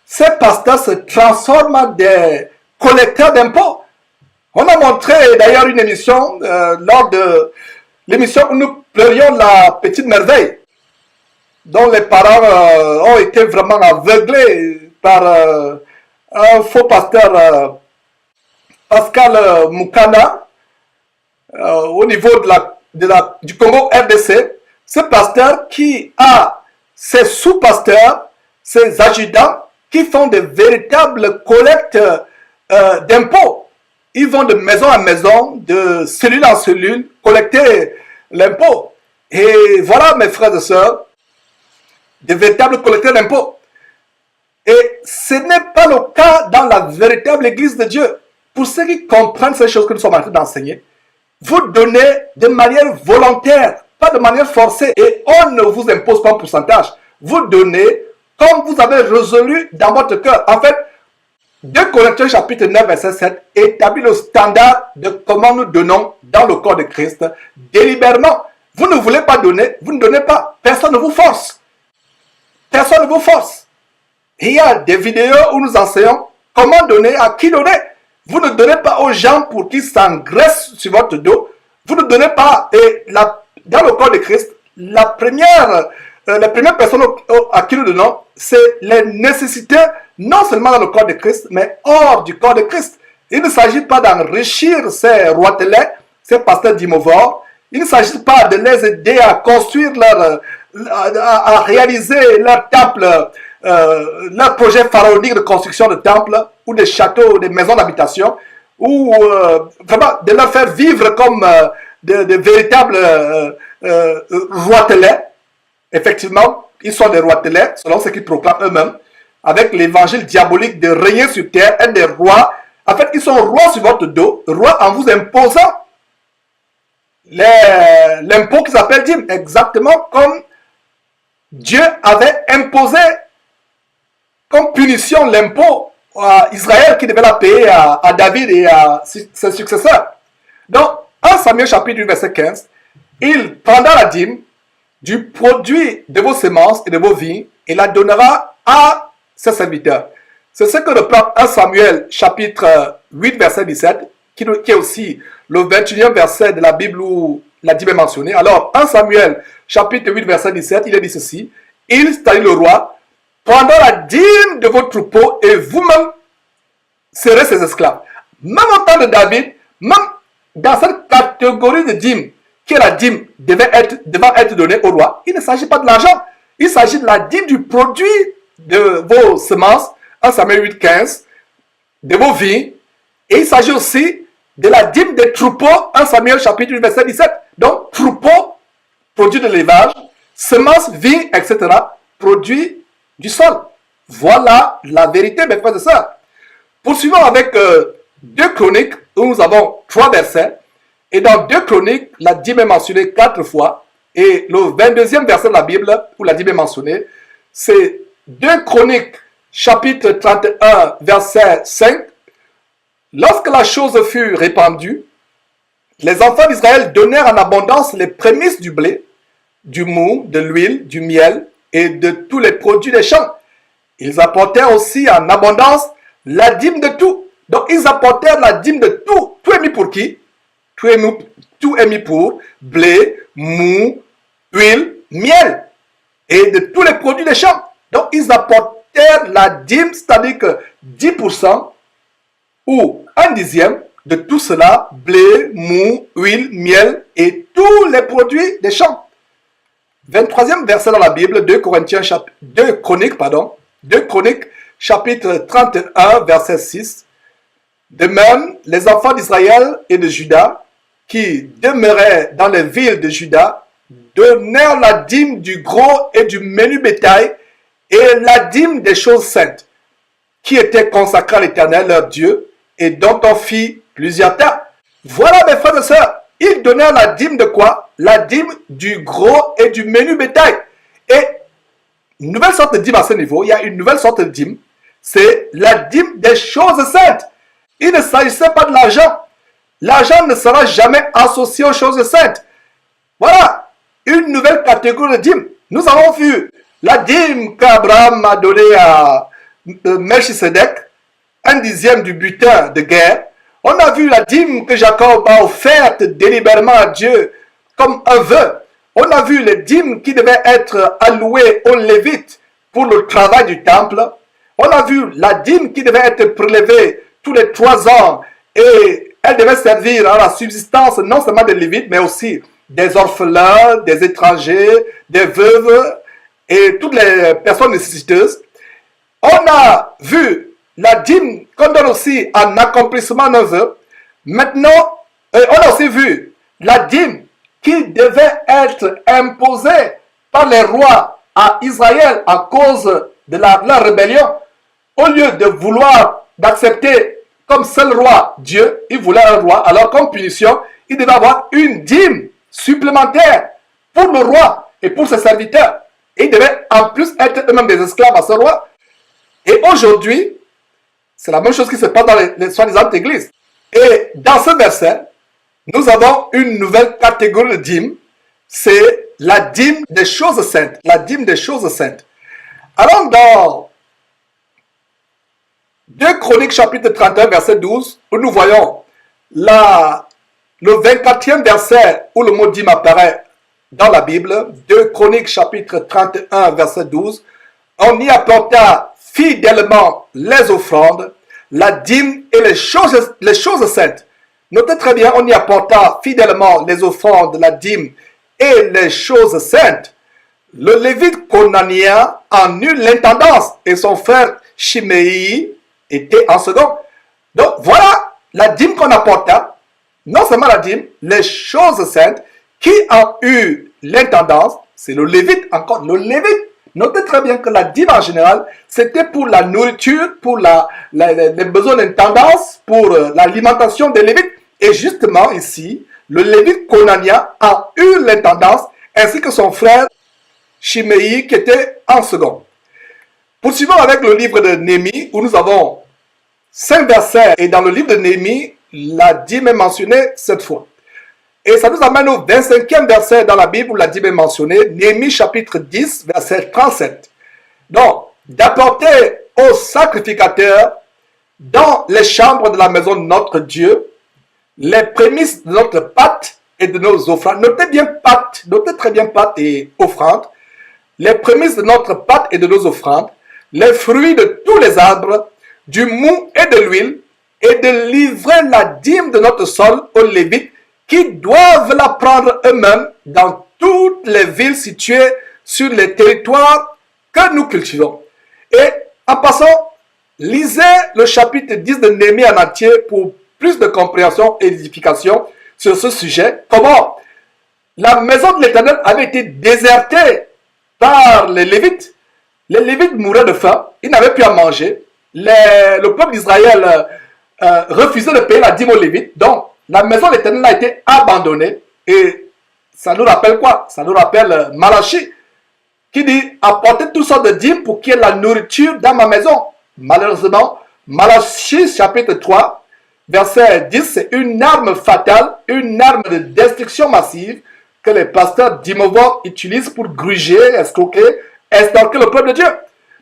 Ces pasteurs se transforment en des collecteurs d'impôts. On a montré d'ailleurs une émission, lors de l'émission où nous pleurions la petite merveille, dont les parents ont été vraiment aveuglés par un faux pasteur, Pascal Moukana, au niveau du Congo RDC, ce pasteur qui a ses sous-pasteurs, ses adjudants, qui font de véritables collectes d'impôts. Ils vont de maison en maison, de cellule en cellule, collecter l'impôt. Et voilà, mes frères et sœurs, de véritables collecteurs d'impôts. Et ce n'est pas le cas dans la véritable Église de Dieu. Pour ceux qui comprennent ces choses que nous sommes en train d'enseigner, vous donnez de manière volontaire, pas de manière forcée. Et on ne vous impose pas un pourcentage. Vous donnez comme vous avez résolu dans votre cœur. En fait, 2 Corinthiens chapitre 9 verset 7 établit le standard de comment nous donnons dans le corps de Christ délibérément. Vous ne voulez pas donner, vous ne donnez pas. Personne ne vous force. Personne ne vous force. Et il y a des vidéos où nous enseignons comment donner, à qui donner. Vous ne donnez pas aux gens pour qu'ils s'engraissent sur votre dos. Vous ne donnez pas. Et dans le corps de Christ, les premières personnes à qui nous donnons, c'est les nécessités, non seulement dans le corps de Christ, mais hors du corps de Christ. Il ne s'agit pas d'enrichir ces roitelets, ces pasteurs d'imovores. Il ne s'agit pas de les aider à construire à réaliser leur temple, leur projet pharaonique de construction de temples, ou de châteaux, ou des maisons d'habitation, ou vraiment de leur faire vivre comme de véritables roitelets. Effectivement, ils sont des roitelets, selon ce qu'ils proclament eux-mêmes, avec l'évangile diabolique de régner sur terre, être des rois. En fait, ils sont rois sur votre dos, rois en vous imposant l'impôt qu'ils appellent dîme, exactement comme Dieu avait imposé comme punition l'impôt à Israël qui devait la payer à David et à ses successeurs. Donc, en Samuel chapitre 8, verset 15, il prendra la dîme du produit de vos semences et de vos vignes et la donnera à ses serviteurs. C'est ce que reprend 1 Samuel chapitre 8 verset 17, qui est aussi le 21e verset de la Bible où la dîme est mentionnée. Alors 1 Samuel chapitre 8 verset 17, il est dit ceci: il, c'est-à-dire le roi, prendra la dîme de vos troupeaux et vous-même serez ses esclaves. Même au temps de David, même dans cette catégorie de dîme, qui est la dîme devant être donnée au roi, il ne s'agit pas de l'argent, il s'agit de la dîme du produit de vos semences, 1 Samuel 8, 15, de vos vignes, et il s'agit aussi de la dîme des troupeaux, 1 Samuel chapitre 8, verset 17. Donc, troupeaux, produit de l'élevage, semences, vignes, etc., produit du sol. Voilà la vérité, mes frères et sœurs. Poursuivons avec 2 Chroniques, où nous avons 3 versets. Et dans 2 Chroniques, la dîme est mentionnée 4 fois. Et le 22e verset de la Bible, où la dîme est mentionnée, c'est 2 Chroniques, chapitre 31, verset 5. Lorsque la chose fut répandue, les enfants d'Israël donnèrent en abondance les prémices du blé, du mou, de l'huile, du miel et de tous les produits des champs. Ils apportèrent aussi en abondance la dîme de tout. Donc ils apportèrent la dîme de tout. Tout est mis pour qui? Tout est mis pour blé, mou, huile, miel et de tous les produits des champs. Donc ils apportèrent la dîme, c'est-à-dire que 10% ou 1/10 de tout cela, blé, mou, huile, miel et tous les produits des champs. 23e verset dans la Bible, 2 Chroniques, chapitre 31, verset 6. De même, les enfants d'Israël et de Juda, qui demeuraient dans les villes de Juda, donnèrent la dîme du gros et du menu bétail et la dîme des choses saintes, qui étaient consacrées à l'Éternel, leur Dieu, et dont on fit plusieurs tas. Voilà, mes frères et sœurs, ils donnèrent la dîme de quoi? La dîme du gros et du menu bétail. Et une nouvelle sorte de dîme à ce niveau, il y a une nouvelle sorte de dîme, c'est la dîme des choses saintes. Il ne s'agissait pas de l'argent. L'argent ne sera jamais associé aux choses saintes. Voilà, une nouvelle catégorie de dîme. Nous avons vu la dîme qu'Abraham a donnée à Melchisedec, 1/10 du butin de guerre. On a vu la dîme que Jacob a offerte délibérément à Dieu comme un vœu. On a vu les dîmes qui devaient être allouées aux Lévites pour le travail du temple. On a vu la dîme qui devait être prélevée tous les 3 ans et elle devait servir à la subsistance non seulement des Lévites mais aussi des orphelins, des étrangers, des veuves et toutes les personnes nécessiteuses. On a vu la dîme qu'on donne aussi en accomplissement d'un vœu. Maintenant, on a aussi vu la dîme qui devait être imposée par les rois à Israël à cause de leur rébellion. Au lieu de vouloir d'accepter comme seul roi Dieu, il voulait un roi. Alors comme punition, il devait avoir une dîme supplémentaire pour le roi et pour ses serviteurs. Et ils devaient en plus être eux-mêmes des esclaves à ce roi. Et aujourd'hui, c'est la même chose qui se passe dans les soi-disant églises. Et dans ce verset, nous avons une nouvelle catégorie de dîme. C'est la dîme des choses saintes. La dîme des choses saintes. Alors dans 2 Chroniques chapitre 31 verset 12, où nous voyons le 24e verset où le mot dîme apparaît dans la Bible, 2 Chroniques chapitre 31 verset 12, on y apporta fidèlement les offrandes, la dîme et les choses saintes. Notez très bien, on y apporta fidèlement les offrandes, la dîme et les choses saintes. Le Lévite conanien en eut l'intendance et son frère Chiméi était en second. Donc voilà la dîme qu'on apporta, non seulement la dîme, les choses saintes, qui ont eu l'intendance, c'est le Lévite encore, le Lévite. Notez très bien que la dîme en général, c'était pour la nourriture, pour les besoins d'intendance, pour l'alimentation des Lévites. Et justement ici, le Lévite conanien a eu l'intendance, ainsi que son frère Chiméi qui était en second. Poursuivons avec le livre de Néhémie, où nous avons 5 versets. Et dans le livre de Néhémie, la dîme est mentionnée 7 fois. Et ça nous amène au 25e verset dans la Bible où la dîme est mentionnée, Néhémie chapitre 10, verset 37. Donc, d'apporter aux sacrificateurs dans les chambres de la maison de notre Dieu les prémices de notre pâte et de nos offrandes. Notez bien pâte, notez très bien pâte et offrande. Les prémices de notre pâte et de nos offrandes, les fruits de tous les arbres, du mou et de l'huile, et de livrer la dîme de notre sol aux Lévites qui doivent la prendre eux-mêmes dans toutes les villes situées sur les territoires que nous cultivons. Et en passant, lisez le chapitre 10 de Néhémie en entier pour plus de compréhension et d'édification sur ce sujet. Comment la maison de l'Éternel avait été désertée par les Lévites. Les Lévites mouraient de faim, ils n'avaient plus à manger. Le peuple d'Israël refusait de payer la dîme aux Lévites. Donc, la maison de l'Éternel a été abandonnée. Et ça nous rappelle quoi? Ça nous rappelle Malachie, qui dit apportez toutes sortes de dîmes pour qu'il y ait la nourriture dans ma maison. Malheureusement, Malachie chapitre 3, verset 10, c'est une arme fatale, une arme de destruction massive que les pasteurs d'Imovo utilisent pour gruger, escroquer, estorquer le peuple de Dieu.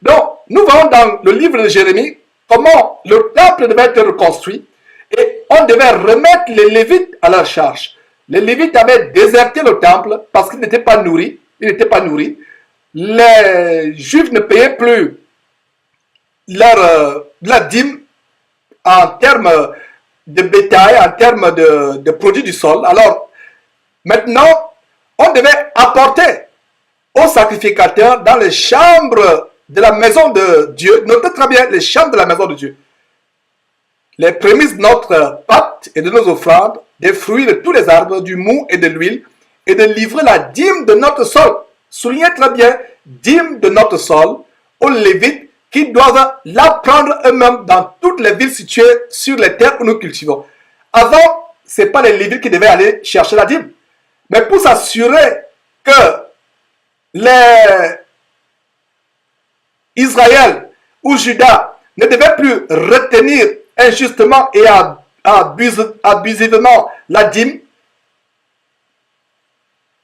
Donc, nous voyons dans le livre de Jérémie comment le temple devait être reconstruit et on devait remettre les Lévites à leur charge. Les Lévites avaient déserté le temple parce qu'ils n'étaient pas nourris. Les Juifs ne payaient plus la dîme en termes de bétail, en termes de produits du sol. Alors, maintenant, on devait apporter aux sacrificateurs dans les chambres de la maison de Dieu. Notez très bien les chambres de la maison de Dieu. Les prémices de notre pâte et de nos offrandes, des fruits de tous les arbres, du mou et de l'huile, et de livrer la dîme de notre sol. Soulignez très bien, dîme de notre sol, aux Lévites qui doivent la prendre eux-mêmes dans toutes les villes situées sur les terres où nous cultivons. Avant, ce n'est pas les Lévites qui devaient aller chercher la dîme. Mais pour s'assurer que les Israël ou Juda ne devaient plus retenir injustement et abusivement la dîme,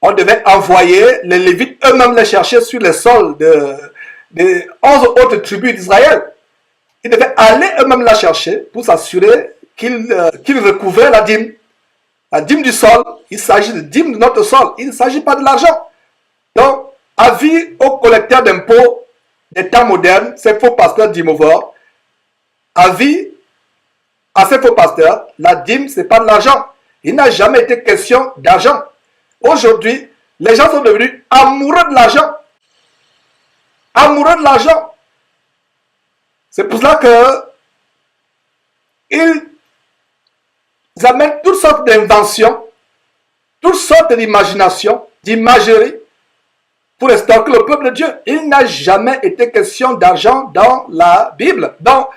on devait envoyer les Lévites eux-mêmes les chercher sur les sols des 11 autres tribus d'Israël. Ils devaient aller eux-mêmes la chercher pour s'assurer qu'ils recouvraient la dîme. La dîme du sol, il s'agit de dîme de notre sol, il ne s'agit pas de l'argent. Donc, avis aux collecteurs d'impôts des temps modernes, ces faux pasteurs d'Imovo, avis à ces faux pasteurs, la dîme, ce n'est pas de l'argent. Il n'a jamais été question d'argent. Aujourd'hui, les gens sont devenus amoureux de l'argent. Amoureux de l'argent. C'est pour cela que ils amènent toutes sortes d'inventions, toutes sortes d'imaginations, d'imagerie, pour estorquer le peuple de Dieu. Il n'a jamais été question d'argent dans la Bible. Donc,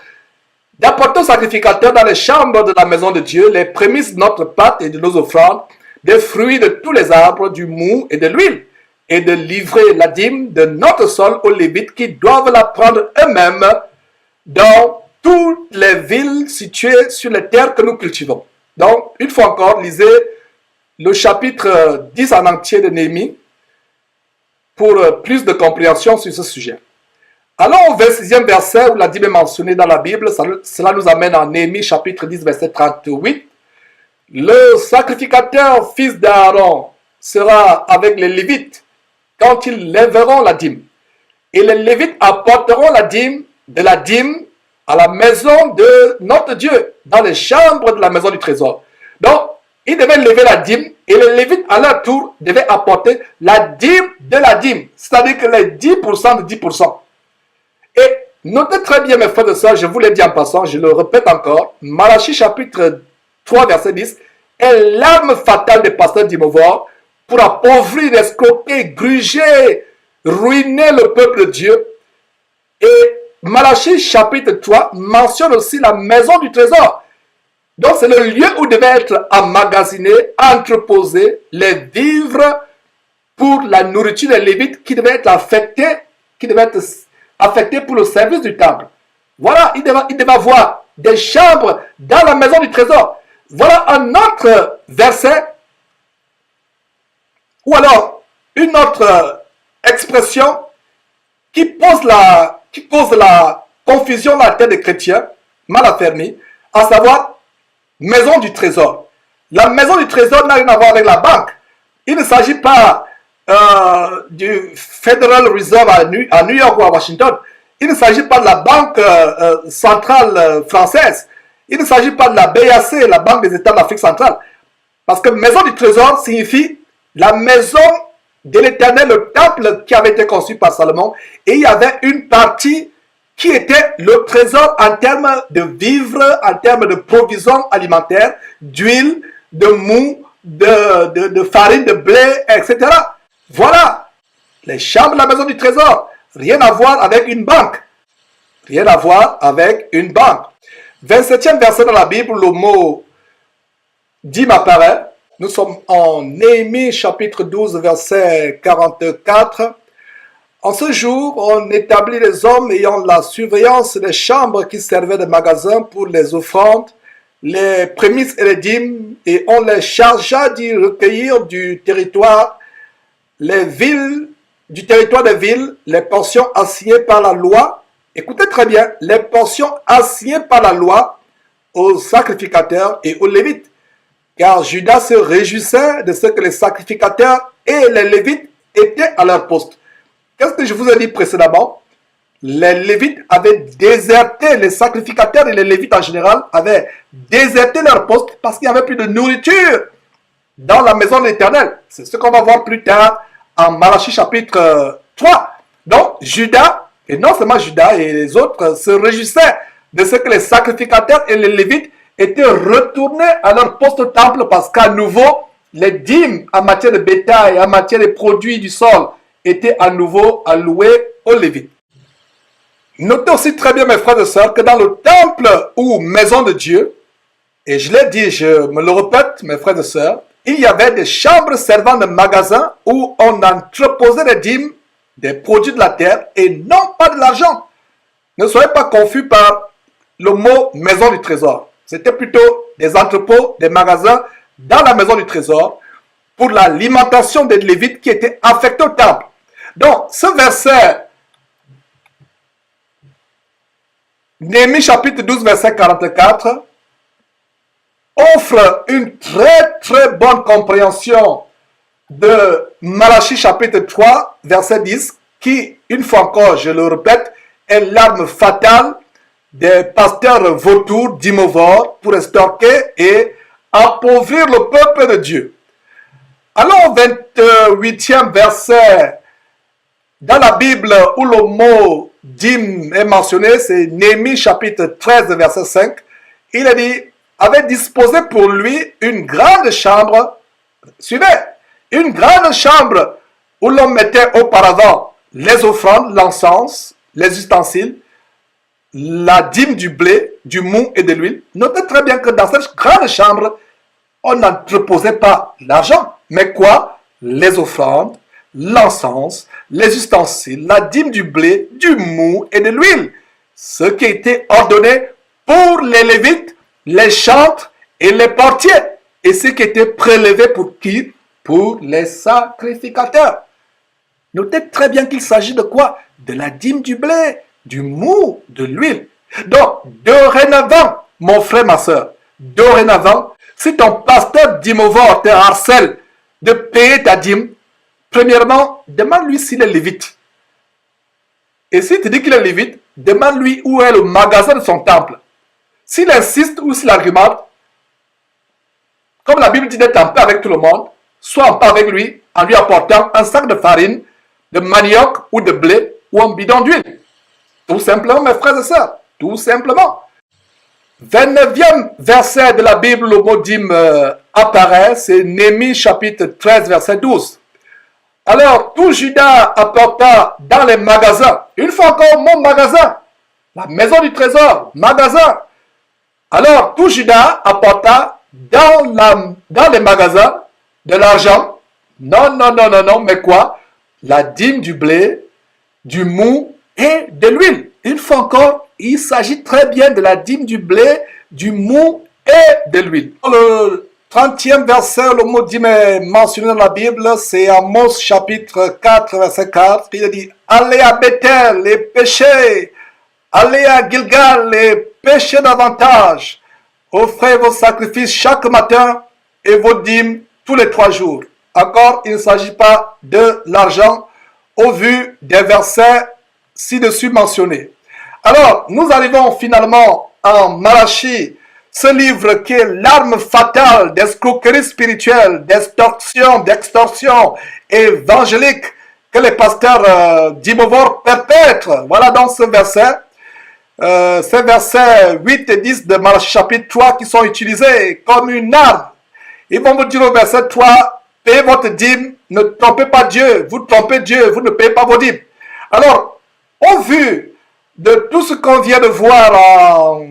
d'apporter aux sacrificateurs dans les chambres de la maison de Dieu les prémices de notre pâte et de nos offrandes, des fruits de tous les arbres, du mou et de l'huile, et de livrer la dîme de notre sol aux Lévites qui doivent la prendre eux-mêmes dans toutes les villes situées sur les terres que nous cultivons. Donc, une fois encore, lisez le chapitre 10 en entier de Néhémie pour plus de compréhension sur ce sujet. Allons au 26e verset où la dîme est mentionnée dans la Bible. Cela nous amène en Néhémie chapitre 10 verset 38. Le sacrificateur fils d'Aaron sera avec les Lévites quand ils lèveront la dîme. Et les Lévites apporteront la dîme à la maison de notre Dieu, dans les chambres de la maison du trésor. Donc, ils devaient lever la dîme et les Lévites, à leur tour, devaient apporter la dîme de la dîme, c'est-à-dire que les 10% de 10%. Et notez très bien, mes frères et sœurs, je vous l'ai dit en passant, je le répète encore, Malachie chapitre 3, verset 10, est l'arme fatale des pasteurs d'Imovo pour appauvrir, escroquer, gruger, ruiner le peuple de Dieu. Et Malachie chapitre 3 mentionne aussi la maison du trésor. Donc c'est le lieu où devaient être emmagasinés, entreposés les vivres pour la nourriture des Lévites qui devaient être affectés, pour le service du temple. Voilà, il devait avoir des chambres dans la maison du trésor. Voilà un autre verset, ou alors une autre expression qui pose la qui cause la confusion dans la tête des chrétiens mal affermis, à savoir maison du trésor. La maison du trésor n'a rien à voir avec la banque. Il ne s'agit pas du Federal Reserve à New York ou à Washington. Il ne s'agit pas de la banque centrale française. Il ne s'agit pas de la BAC, la Banque des États de l'Afrique centrale. Parce que maison du trésor signifie la maison de l'Éternel, le temple qui avait été conçu par Salomon. Et il y avait une partie qui était le trésor en termes de vivres, en termes de provisions alimentaires, d'huile, de mou, de farine, de blé, etc. Voilà les chambres de la maison du trésor. Rien à voir avec une banque. Rien à voir avec une banque. 27e verset dans la Bible, le mot dîme apparaît. Nous sommes en Néhémie chapitre 12 verset 44. En ce jour, on établit les hommes ayant la surveillance des chambres qui servaient de magasins pour les offrandes, les prémices et les dîmes, et on les chargea d'y recueillir du territoire des villes, les portions assignées par la loi. Écoutez très bien, les portions assignées par la loi aux sacrificateurs et aux lévites. Car Judas se réjouissait de ce que les sacrificateurs et les lévites étaient à leur poste. Qu'est-ce que je vous ai dit précédemment? Les lévites avaient déserté, les sacrificateurs et les lévites en général avaient déserté leur poste parce qu'il n'y avait plus de nourriture dans la maison de l'Éternel. C'est ce qu'on va voir plus tard en Malachie chapitre 3. Donc Judas, et non seulement Judas et les autres, se réjouissaient de ce que les sacrificateurs et les lévites étaient retournés à leur poste au temple parce qu'à nouveau, les dîmes en matière de bétail, en matière de produits du sol, étaient à nouveau alloués aux lévites. Notez aussi très bien, mes frères et sœurs, que dans le temple ou maison de Dieu, et je l'ai dit, je me le répète, mes frères et sœurs, il y avait des chambres servant de magasins où on entreposait des dîmes, des produits de la terre et non pas de l'argent. Ne soyez pas confus par le mot maison du trésor. C'était plutôt des entrepôts, des magasins dans la maison du trésor pour l'alimentation des lévites qui étaient affectés au temple. Donc, ce verset, Néhémie chapitre 12, verset 44, offre une très bonne compréhension de Malachie chapitre 3, verset 10, qui, une fois encore, je le répète, est l'arme fatale des pasteurs vautours d'Imovore pour estorquer et appauvrir le peuple de Dieu. Alors, 28e verset dans la Bible où le mot dîme est mentionné, c'est Néhémie chapitre 13, verset 5. Il a dit, avait disposé pour lui une grande chambre, suivez, une grande chambre où l'on mettait auparavant les offrandes, l'encens, les ustensiles, la dîme du blé, du mou et de l'huile. Notez très bien que dans cette grande chambre, on n'entreposait pas l'argent, mais quoi? Les offrandes, l'encens, les ustensiles, la dîme du blé, du mou et de l'huile. Ce qui était ordonné pour les lévites, les chantres et les portiers. Et ce qui était prélevé pour qui? Pour les sacrificateurs. Notez très bien qu'il s'agit de quoi? De la dîme du blé, du mou, de l'huile. Donc, dorénavant, mon frère, ma soeur, dorénavant, si ton pasteur d'Imovore te harcèle de payer ta dîme, premièrement, demande-lui s'il est lévite. Et s'il te dit qu'il est lévite, demande-lui où est le magasin de son temple. S'il insiste ou s'il argumente, comme la Bible dit d'être en paix avec tout le monde, sois en paix avec lui en lui apportant un sac de farine, de manioc ou de blé ou un bidon d'huile. Tout simplement, mes frères et sœurs, tout simplement. 29e verset de la Bible, le mot dîme apparaît, c'est Néhémie chapitre 13, verset 12. Alors, tout Judas apporta dans les magasins, une fois encore mon magasin, la maison du trésor, magasin. Alors, tout Judas apporta dans les magasins de l'argent. Non, mais quoi? La dîme du blé, du mou et de l'huile. Une fois encore, il s'agit très bien de la dîme du blé, du mou et de l'huile. Dans le 30e verset, le mot dîme est mentionné dans la Bible, c'est Amos chapitre 4, verset 4. Il dit, allez à Bethel et péchez, allez à Gilgal et péchez davantage. Offrez vos sacrifices chaque matin et vos dîmes tous les 3 jours. Encore, il ne s'agit pas de l'argent au vu des versets ci-dessus mentionnés. Alors, nous arrivons finalement en Malachie, ce livre qui est l'arme fatale d'escroquerie spirituelle, d'extorsion évangélique que les pasteurs d'Imovor perpètrent. Voilà donc ce verset. Ces versets 8 et 10 de Malachie chapitre 3 qui sont utilisés comme une arme. Ils vont vous dire au verset 3, payez votre dîme, ne trompez pas Dieu, vous trompez Dieu, vous ne payez pas vos dîmes. Alors, au vu de tout ce qu'on vient de voir en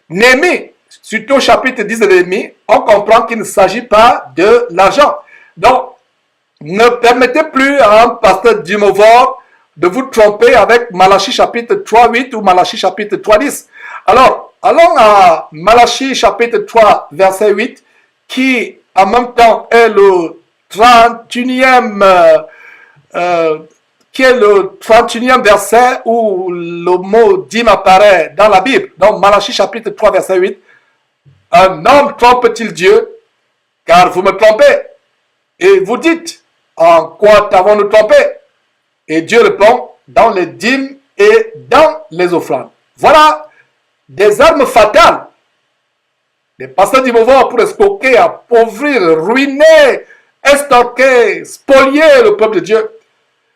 Néhémie, surtout au chapitre 10 de Néhémie, on comprend qu'il ne s'agit pas de l'argent. Donc, ne permettez plus à un pasteur d'Imovor de vous tromper avec Malachie chapitre 3.8 ou Malachie chapitre 3.10. Alors, allons à Malachie chapitre 3, verset 8, qui en même temps est le 31e, qui est le 31e verset où le mot dîme apparaît dans la Bible. Donc, Malachie chapitre 3, verset 8. Un homme trompe-t-il Dieu? Car vous me trompez. Et vous dites, en quoi t'avons-nous trompé? Et Dieu répond, dans les dîmes et dans les offrandes. Voilà des armes fatales. Les pasteurs d'Imovor pour escroquer, appauvrir, ruiner, extorquer, spolier le peuple de Dieu.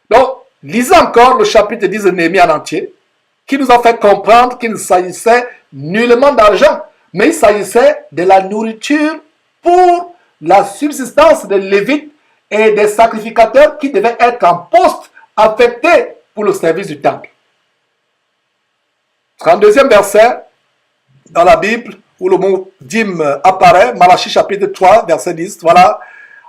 Donc, lisez encore le chapitre 10 de Néhémie en entier, qui nous a fait comprendre qu'il ne s'agissait nullement d'argent, mais il s'agissait de la nourriture pour la subsistance des Lévites et des sacrificateurs qui devaient être en poste affectés pour le service du temple. 32e verset dans la Bible où le mot dîme apparaît, Malachie chapitre 3, verset 10, voilà.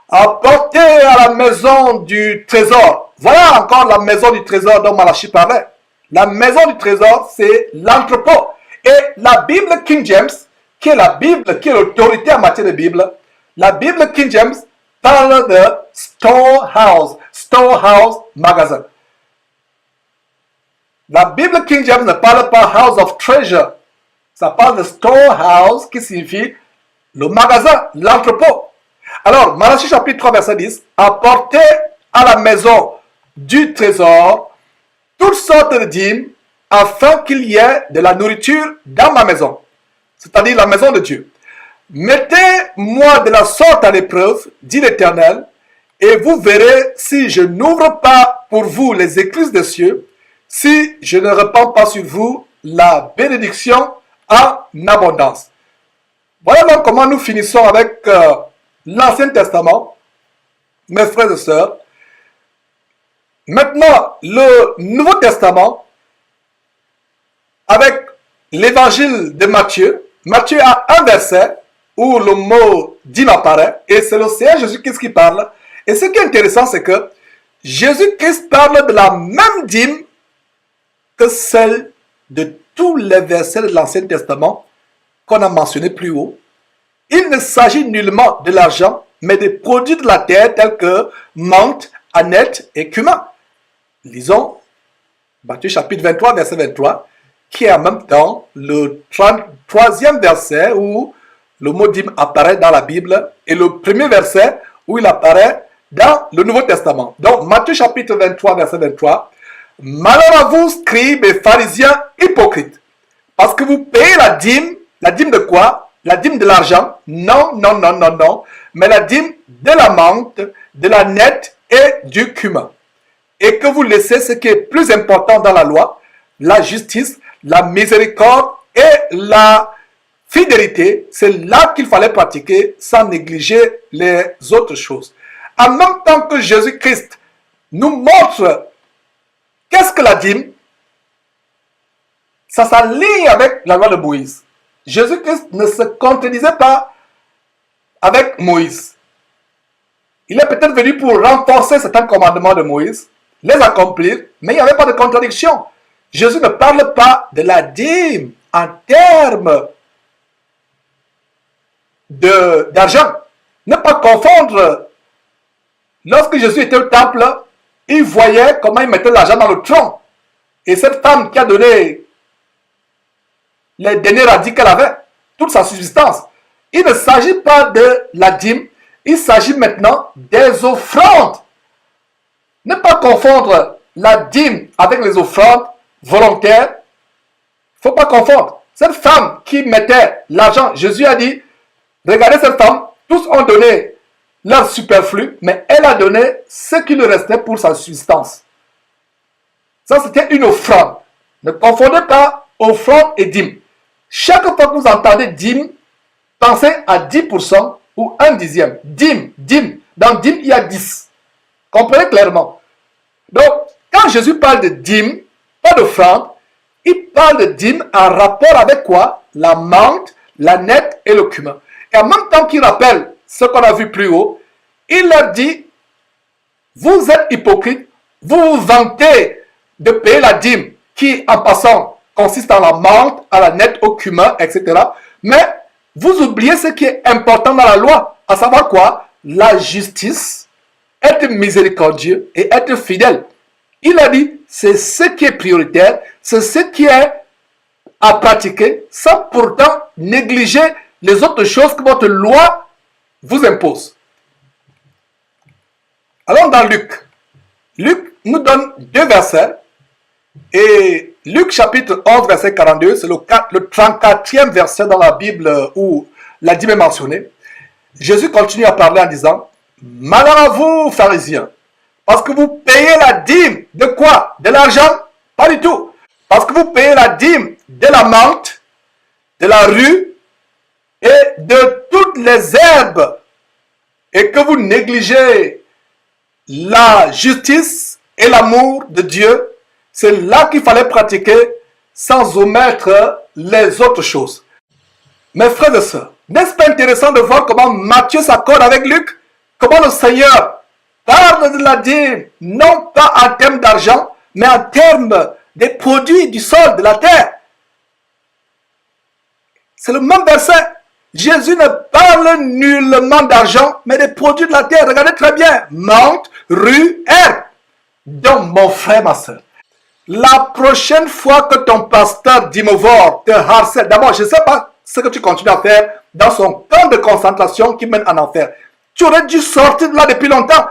Apportez à la maison du trésor. Voilà encore la maison du trésor dont Malachie parlait. La maison du trésor, c'est l'entrepôt. Et la Bible King James, qui est la Bible, qui est l'autorité en matière de Bible, la Bible King James parle de storehouse, magasin. La Bible King James ne parle pas house of treasure. Ça parle de storehouse qui signifie le magasin, l'entrepôt. Alors, Malachie chapitre 3, verset 10, apportez à la maison du trésor toutes sortes de dîmes afin qu'il y ait de la nourriture dans ma maison, c'est-à-dire la maison de Dieu. Mettez-moi de la sorte à l'épreuve, dit l'Éternel, et vous verrez si je n'ouvre pas pour vous les écluses des cieux, si je ne répands pas sur vous la bénédiction en abondance. Voilà donc comment nous finissons avec l'Ancien Testament, mes frères et sœurs. Maintenant, le Nouveau Testament, avec l'évangile de Matthieu. Matthieu a un verset où le mot dîme apparaît, et c'est le Seigneur Jésus-Christ qui parle. Et ce qui est intéressant, c'est que Jésus-Christ parle de la même dîme que celle de tous les versets de l'Ancien Testament qu'on a mentionné plus haut. Il ne s'agit nullement de l'argent, mais des produits de la terre tels que menthe, aneth et cumin. Lisons Matthieu chapitre 23, verset 23, qui est en même temps le 33e verset où le mot dîme apparaît dans la Bible et le premier verset où il apparaît dans le Nouveau Testament. Donc, Matthieu chapitre 23, verset 23. Malheur à vous, scribes et pharisiens hypocrites, parce que vous payez la dîme de quoi? La dîme de l'argent? Non, mais la dîme de la menthe, de la nette et du cumin. Et que vous laissez ce qui est plus important dans la loi, la justice, la miséricorde et la fidélité. C'est là qu'il fallait pratiquer sans négliger les autres choses. En même temps que Jésus-Christ nous montre qu'est-ce que la dîme, ça s'aligne avec la loi de Moïse. Jésus-Christ ne se contredisait pas avec Moïse. Il est peut-être venu pour renforcer certains commandements de Moïse, les accomplir, mais il n'y avait pas de contradiction. Jésus ne parle pas de la dîme en termes d'argent. Ne pas confondre. Lorsque Jésus était au temple, il voyait comment il mettait l'argent dans le tronc. Et cette femme qui a donné les derniers radis qu'elle avait, toute sa subsistance. Il ne s'agit pas de la dîme, il s'agit maintenant des offrandes. Ne pas confondre la dîme avec les offrandes volontaires. Il ne faut pas confondre. Cette femme qui mettait l'argent, Jésus a dit, regardez cette femme, tous ont donné leur superflu, mais elle a donné ce qui lui restait pour sa subsistance. Ça, c'était une offrande. Ne confondez pas offrande et dîme. Chaque fois que vous entendez dîme, pensez à 10% ou un dixième. Dîme, dîme. Dans dîme, il y a 10. Comprenez clairement. Donc, quand Jésus parle de dîme, pas d'offrande, il parle de dîme en rapport avec quoi? La menthe, la nette et le cumin. Et en même temps qu'il rappelle ce qu'on a vu plus haut, il leur dit, vous êtes hypocrites, vous vous vantez de payer la dîme qui, en passant, consiste en la menthe, à la nette, au cumin, etc. Mais vous oubliez ce qui est important dans la loi, à savoir quoi? La justice, être miséricordieux et être fidèle. Il a dit, c'est ce qui est prioritaire, c'est ce qui est à pratiquer, sans pourtant négliger les autres choses que votre loi vous impose. Allons dans Luc. Luc nous donne 2 versets. Et Luc chapitre 11, verset 42, c'est le 34e verset dans la Bible où la dîme est mentionnée. Jésus continue à parler en disant, malheur à vous, pharisiens, parce que vous payez la dîme de quoi? De l'argent? Pas du tout. Parce que vous payez la dîme de la menthe, de la rue et de toutes les herbes et que vous négligez la justice et l'amour de Dieu. C'est là qu'il fallait pratiquer sans omettre les autres choses. Mes frères et sœurs, n'est-ce pas intéressant de voir comment Matthieu s'accorde avec Luc? Comment le Seigneur parle de la dîme, non pas en termes d'argent, mais en termes des produits du sol, de la terre. C'est le même verset. Jésus ne parle nullement d'argent, mais des produits de la terre. Regardez très bien. Menthe, rue, herbe. Donc, mon frère, ma soeur, la prochaine fois que ton pasteur d'Imovore te harcèle, d'abord, je ne sais pas ce que tu continues à faire dans son camp de concentration qui mène en enfer. Tu aurais dû sortir de là depuis longtemps.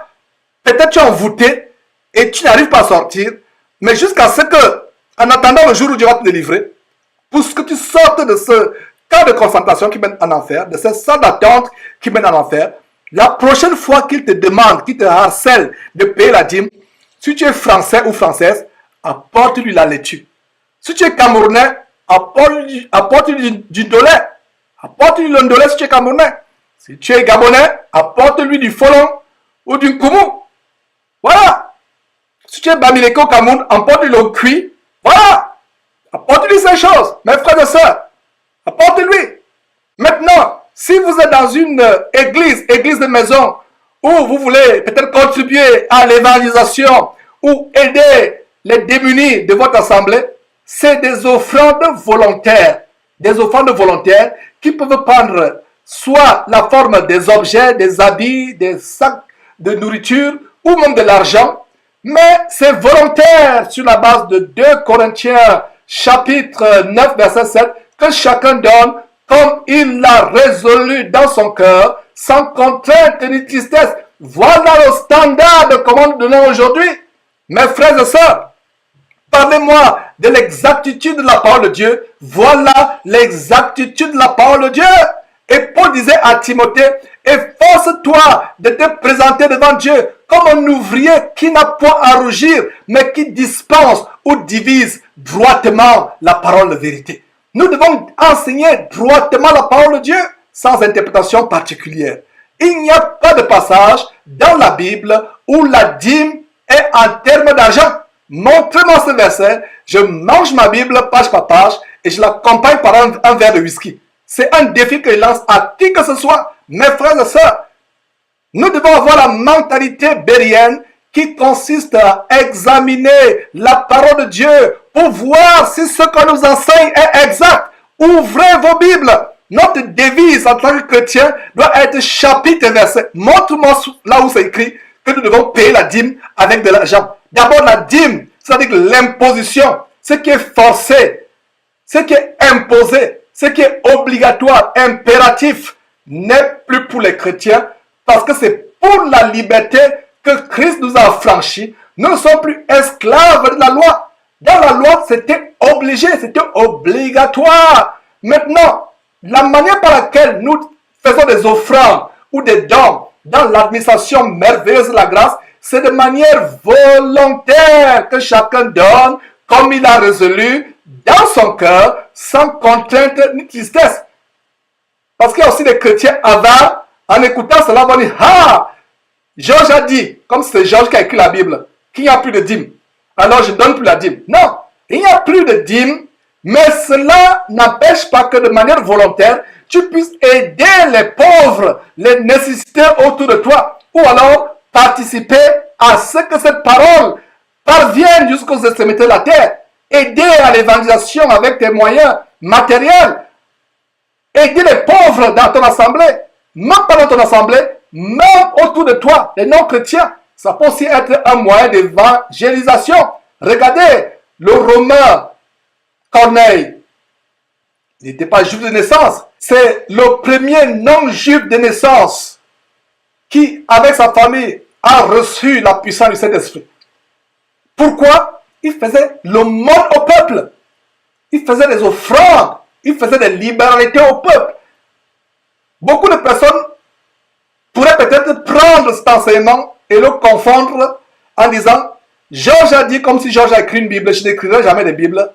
Peut-être tu es envoûté et tu n'arrives pas à sortir. Mais jusqu'à ce que, en attendant le jour où Dieu va te délivrer, pour que tu sortes de ce camp de concentration qui mène en enfer, de cette salle d'attente qui mène en enfer, la prochaine fois qu'il te demande, qu'il te harcèle de payer la dîme, si tu es français ou française, apporte-lui la laitue. Si tu es camerounais, apporte-lui du ndolé. Apporte-lui le ndolé si tu es camerounais. Si tu es gabonais, apporte-lui du folon ou du koumou. Voilà. Si tu es bamileke au Cameroun, apporte-lui le cuit. Voilà. Apporte-lui ces choses, mes frères et sœurs. Apporte-lui. Maintenant, si vous êtes dans une église de maison, où vous voulez peut-être contribuer à l'évangélisation ou aider les démunis de votre assemblée, c'est des offrandes volontaires. Des offrandes volontaires qui peuvent prendre soit la forme des objets, des habits, des sacs de nourriture ou même de l'argent. Mais c'est volontaire sur la base de 2 Corinthiens chapitre 9 verset 7 que chacun donne comme il l'a résolu dans son cœur, sans contrainte ni tristesse. Voilà le standard de comment nous donnons aujourd'hui. Mes frères et sœurs, parlez-moi de l'exactitude de la parole de Dieu. Voilà l'exactitude de la parole de Dieu. Et Paul disait à Timothée, efforce-toi de te présenter devant Dieu comme un ouvrier qui n'a point à rougir, mais qui dispense ou divise droitement la parole de vérité. Nous devons enseigner droitement la parole de Dieu sans interprétation particulière. Il n'y a pas de passage dans la Bible où la dîme est en termes d'argent. Montrez-moi ce verset, je mange ma Bible page par page et je l'accompagne par un verre de whisky. C'est un défi que je lance à qui que ce soit, mes frères et sœurs. Nous devons avoir la mentalité bérienne qui consiste à examiner la parole de Dieu pour voir si ce qu'on nous enseigne est exact. Ouvrez vos Bibles. Notre devise en tant que chrétien doit être chapitre et verset. Montre-moi là où c'est écrit que nous devons payer la dîme avec de l'argent. D'abord la dîme, c'est-à-dire l'imposition, ce qui est forcé, ce qui est imposé, ce qui est obligatoire, impératif, n'est plus pour les chrétiens parce que c'est pour la liberté que Christ nous a affranchis. Nous ne sommes plus esclaves de la loi. Dans la loi, c'était obligé, c'était obligatoire. Maintenant, la manière par laquelle nous faisons des offrandes ou des dons dans l'administration merveilleuse de la grâce, c'est de manière volontaire que chacun donne comme il a résolu dans son cœur, sans contrainte ni tristesse. Parce qu'il y a aussi des chrétiens avares, en écoutant cela, vont dire, ah, Georges a dit, comme c'est Georges qui a écrit la Bible, qu'il n'y a plus de dîme. Alors je ne donne plus la dîme. Non, il n'y a plus de dîme, mais cela n'empêche pas que de manière volontaire, tu puisses aider les pauvres, les nécessités autour de toi, ou alors participer à ce que cette parole parvienne jusqu'aux extrémités de la terre. Aider à l'évangélisation avec tes moyens matériels. Aider les pauvres dans ton assemblée, même pas dans ton assemblée, même autour de toi, les non-chrétiens. Ça peut aussi être un moyen d'évangélisation. Regardez, le Romain Corneille, il n'était pas juif de naissance. C'est le premier non-juif de naissance qui, avec sa famille, a reçu la puissance du Saint-Esprit. Pourquoi? Il faisait le monde au peuple. Il faisait des offrandes. Il faisait des libéralités au peuple. Beaucoup de personnes pourraient peut-être prendre cet enseignement et le confondre en disant Georges a dit comme si Georges a écrit une Bible, je n'écrirai jamais de Bible.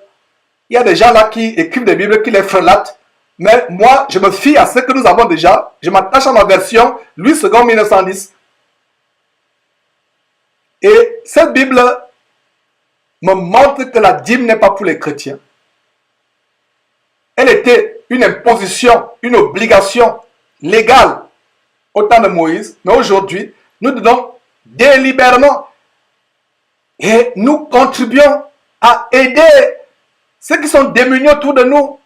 Il y a des gens là qui écrivent des Bibles, qui les frelatent. Mais moi, je me fie à ce que nous avons déjà. Je m'attache à ma version, Louis II 1910. Et cette Bible me montre que la dîme n'est pas pour les chrétiens. Elle était une imposition, une obligation légale au temps de Moïse. Mais aujourd'hui, nous donnons délibérément. Et nous contribuons à aider ceux qui sont démunis autour de nous,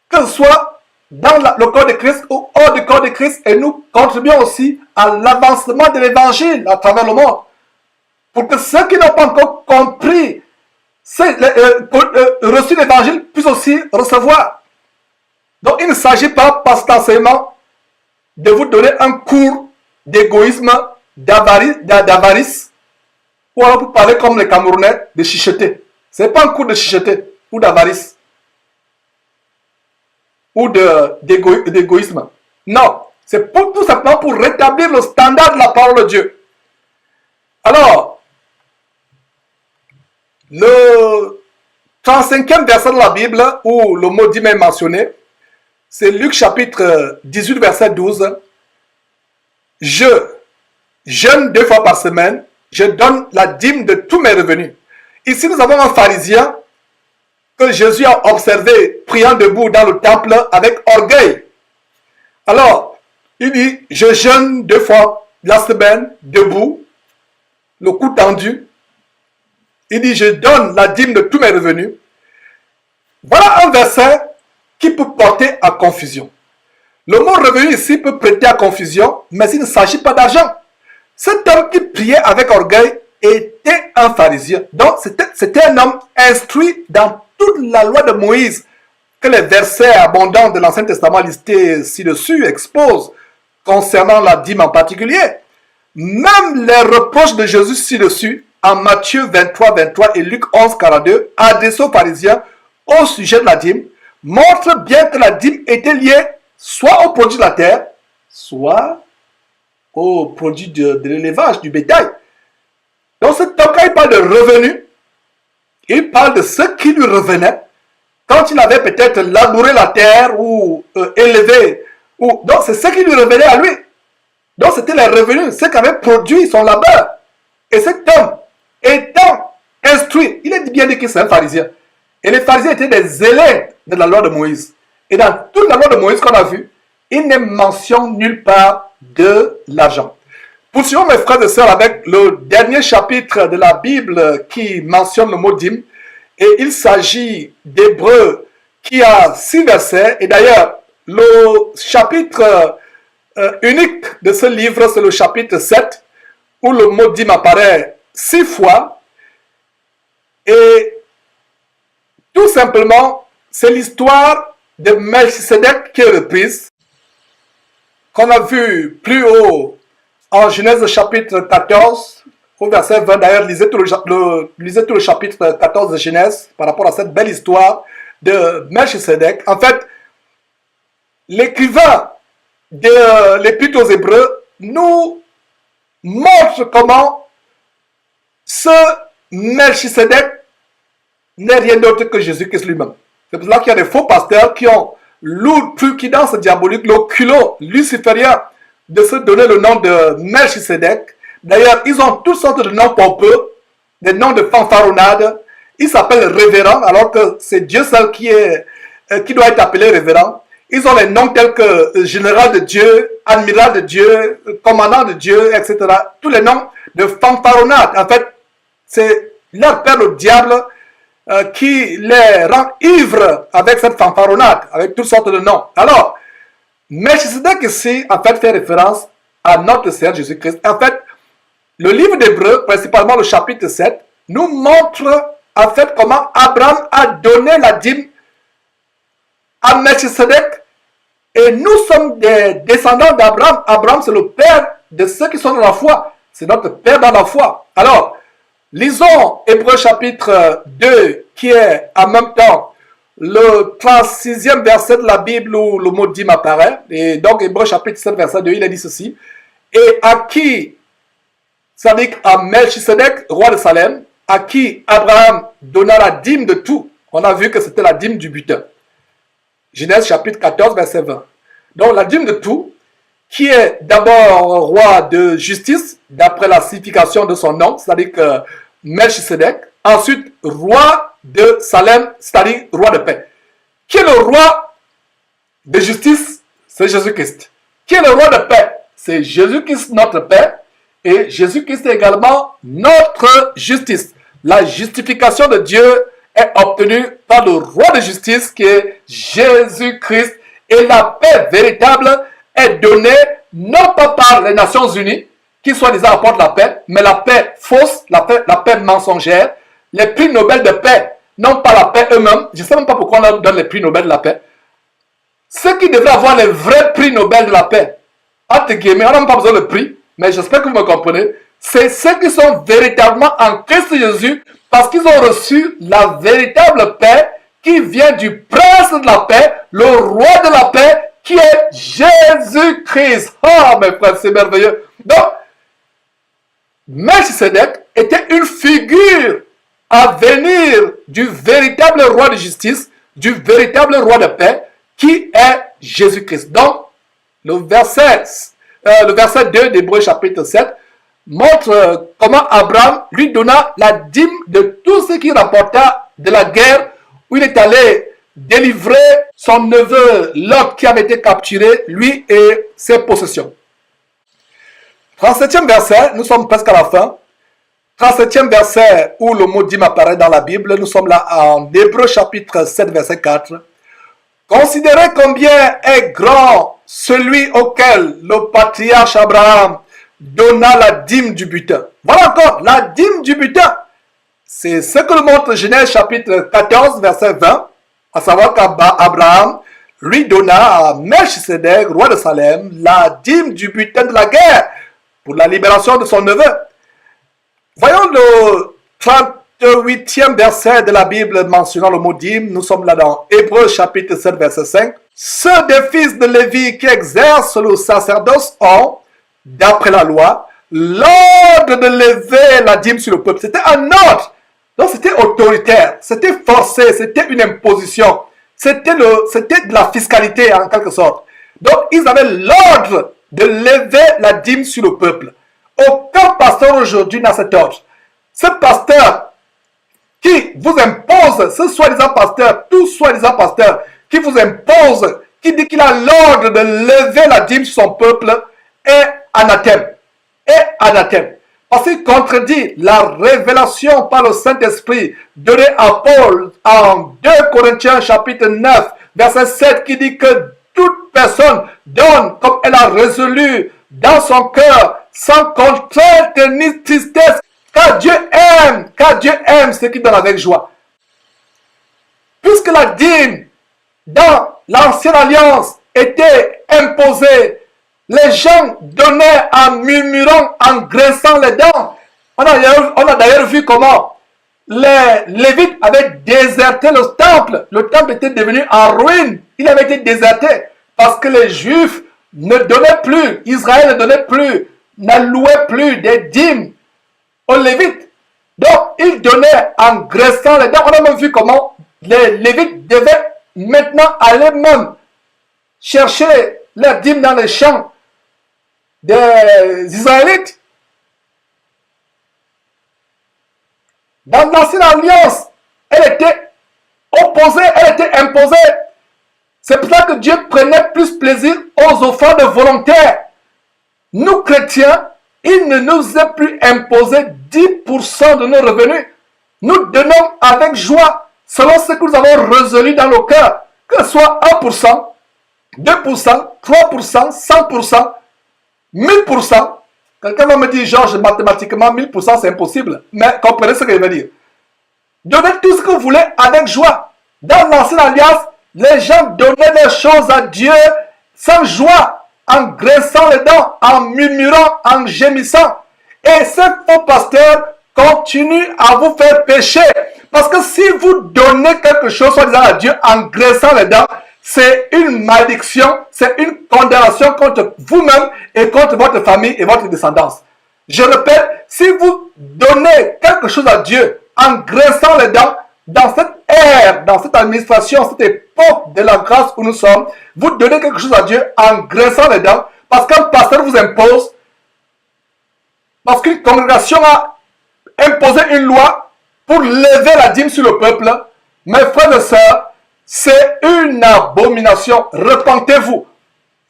que ce soit dans le corps de Christ ou hors du corps de Christ. Et nous contribuons aussi à l'avancement de l'évangile à travers le monde. Pour que ceux qui n'ont pas encore compris, reçu l'évangile, puissent aussi recevoir. Donc il ne s'agit pas par cet enseignement de vous donner un cours d'égoïsme, d'avarice, ou alors pour parler comme les Camerounais, de chicheter. Ce n'est pas un cours de chicheter ou d'avarice ou d'égoïsme. Non, c'est tout simplement pour rétablir le standard de la parole de Dieu. Alors, le 35e verset de la Bible, où le mot dîme est mentionné, c'est Luc chapitre 18, verset 12. Je jeûne 2 fois par semaine, je donne la dîme de tous mes revenus. Ici, nous avons un pharisien que Jésus a observé priant debout dans le temple avec orgueil. Alors, il dit, je jeûne 2 fois la semaine, debout, le cou tendu. Il dit, je donne la dîme de tous mes revenus. Voilà un verset qui peut porter à confusion. Le mot revenu ici peut prêter à confusion, mais il ne s'agit pas d'argent. Cet homme qui priait avec orgueil était un pharisien. Donc, c'était un homme instruit dans toute la loi de Moïse, que les versets abondants de l'Ancien Testament listés ci-dessus exposent concernant la dîme en particulier. Même les reproches de Jésus ci-dessus, en Matthieu 23, 23 et Luc 11, 42, adressés aux pharisiens au sujet de la dîme, montrent bien que la dîme était liée soit au produit de la terre, soit au produit de l'élevage, du bétail. Donc, quand il parle de revenus, il parle de ce qui lui revenait quand il avait peut-être labouré la terre ou élevé. Donc, c'est ce qui lui revenait à lui. Donc, c'était les revenus, ce qu'avait produit son labeur. Et cet homme, étant instruit, il est bien dit que c'est un pharisien. Et les pharisiens étaient des zélés de la loi de Moïse. Et dans toute la loi de Moïse qu'on a vue, il n'est mention nulle part de l'argent. Poursuivons mes frères et sœurs avec le dernier chapitre de la Bible qui mentionne le mot dîme. Et il s'agit d'Hébreux qui a 6 versets. Et d'ailleurs, le chapitre unique de ce livre, c'est le chapitre 7, où le mot dîme apparaît 6 fois. Et tout simplement, c'est l'histoire de Melchisedec qui est reprise, qu'on a vu plus haut en Genèse chapitre 14, au verset 20. D'ailleurs, lisez tout le chapitre 14 de Genèse par rapport à cette belle histoire de Melchisedec. En fait, l'écrivain de l'Épître aux Hébreux nous montre comment ce Melchisedec n'est rien d'autre que Jésus-Christ lui-même. C'est pour cela qu'il y a des faux pasteurs qui ont l'outrecuidance diabolique, le culot luciférien de se donner le nom de Melchisedec. D'ailleurs, ils ont toutes sortes de noms pompeux, des noms de fanfaronnades. Ils s'appellent révérends, alors que c'est Dieu seul qui doit être appelé révérend. Ils ont les noms tels que général de Dieu, amiral de Dieu, commandant de Dieu, etc. Tous les noms de fanfaronnades. En fait, c'est leur père le diable qui les rend ivres avec cette fanfaronnade, avec toutes sortes de noms. Alors, Melchisedec ici, en fait, fait référence à notre Seigneur Jésus-Christ. En fait, le livre d'Hébreux, principalement le chapitre 7, nous montre en fait comment Abraham a donné la dîme à Melchisedec. Et nous sommes des descendants d'Abraham. Abraham, c'est le père de ceux qui sont dans la foi. C'est notre père dans la foi. Alors, lisons Hébreux chapitre 2, qui est en même temps le 36e verset de la Bible où le mot dîme apparaît. Et donc, Hébreux chapitre 7, verset 2, il a dit ceci. Et à qui, c'est-à-dire à Melchisedec, roi de Salem, à qui Abraham donna la dîme de tout. On a vu que c'était la dîme du butin. Genèse chapitre 14, verset 20. Donc, la dîme de tout, qui est d'abord roi de justice, d'après la signification de son nom, c'est-à-dire que Melchisedec. Ensuite, roi de Salem, c'est-à-dire roi de paix. Qui est le roi de justice? C'est Jésus-Christ. Qui est le roi de paix? C'est Jésus-Christ, notre paix. Et Jésus-Christ est également notre justice. La justification de Dieu est obtenue par le roi de justice qui est Jésus-Christ. Et la paix véritable est donnée non pas par les Nations Unies, qui soi-disant apportent la paix, mais la paix fausse, la paix mensongère. Les prix Nobel de paix n'ont pas la paix eux-mêmes. Je ne sais même pas pourquoi on leur donne les prix Nobel de la paix. Ceux qui devraient avoir les vrais prix Nobel de la paix, entre guillemets, on n'a même pas besoin de prix, mais j'espère que vous me comprenez, c'est ceux qui sont véritablement en Christ Jésus parce qu'ils ont reçu la véritable paix qui vient du prince de la paix, le roi de la paix, qui est Jésus-Christ. Oh, mes frères, c'est merveilleux. Donc, Melchisedec était une figure à venir du véritable roi de justice, du véritable roi de paix, qui est Jésus-Christ. Donc, le verset 2 d'Hébreux chapitre 7 montre comment Abraham lui donna la dîme de tout ce qu'il rapporta de la guerre où il est allé délivrer son neveu Lot qui avait été capturé, lui et ses possessions. 37e verset, nous sommes presque à la fin. 37e verset où le mot dîme apparaît dans la Bible, nous sommes là en Hébreux chapitre 7 verset 4. Considérez combien est grand celui auquel le patriarche Abraham donna la dîme du butin. Voilà encore, la dîme du butin. C'est ce que nous montre Genèse chapitre 14 verset 20, à savoir qu'Abraham lui donna à Melchisedec, roi de Salem, la dîme du butin de la guerre pour la libération de son neveu. Voyons le 38e verset de la Bible mentionnant le mot dîme. Nous sommes là dans Hébreux chapitre 7 verset 5. Ceux des fils de Lévi qui exercent le sacerdoce ont, d'après la loi, l'ordre de lever la dîme sur le peuple. C'était un ordre. Donc c'était autoritaire, c'était forcé, c'était une imposition. C'était de la fiscalité en quelque sorte. Donc ils avaient l'ordre de lever la dîme sur le peuple. Aucun pasteur aujourd'hui n'a cet ordre. Ce pasteur qui vous impose, ce soi-disant pasteur, tout soi-disant pasteur, qui vous impose, qui dit qu'il a l'ordre de lever la dîme sur son peuple, est anathème. Est anathème. Parce qu'il contredit la révélation par le Saint-Esprit donnée à Paul en 2 Corinthiens chapitre 9, verset 7, qui dit que toute personne donne comme elle a résolu dans son cœur, sans contrainte ni tristesse, car Dieu aime ceux qui donnent avec joie. Puisque la dîme dans l'ancienne alliance était imposée, les gens donnaient en murmurant, en grinçant les dents. On a d'ailleurs vu comment les Lévites avaient déserté le temple. Le temple était devenu en ruine. Il avait été déserté parce que les Juifs ne donnaient plus, Israël ne donnait plus, n'allouait plus des dîmes aux Lévites. Donc, ils donnaient en graissant les dents. On a même vu comment les Lévites devaient maintenant aller même chercher leurs dîmes dans les champs des Israélites. Dans l'ancienne alliance, elle était opposée, elle était imposée. C'est pour ça que Dieu prenait plus plaisir aux offrandes volontaires. Nous, chrétiens, il ne nous est plus imposé 10% de nos revenus. Nous donnons avec joie, selon ce que nous avons résolu dans nos cœurs, que ce soit 1%, 2%, 3%, 100%, 1000%. Quelqu'un va me dire, Georges, mathématiquement, 1000% c'est impossible. Mais comprenez ce que je veux dire. Donnez tout ce que vous voulez avec joie. Dans l'ancienne alliance, les gens donnaient des choses à Dieu sans joie, en graissant les dents, en murmurant, en gémissant. Et ces faux pasteurs continuent à vous faire pécher. Parce que si vous donnez quelque chose, soi-disant à Dieu, en graissant les dents, c'est une malédiction, c'est une condamnation contre vous-même et contre votre famille et votre descendance. Je répète, si vous donnez quelque chose à Dieu en graissant les dents, dans cette ère, dans cette administration, cette époque de la grâce où nous sommes, vous donnez quelque chose à Dieu en graissant les dents, parce qu'un pasteur vous impose, parce qu'une congrégation a imposé une loi pour lever la dîme sur le peuple. Mes frères et sœurs, c'est une abomination. Repentez-vous.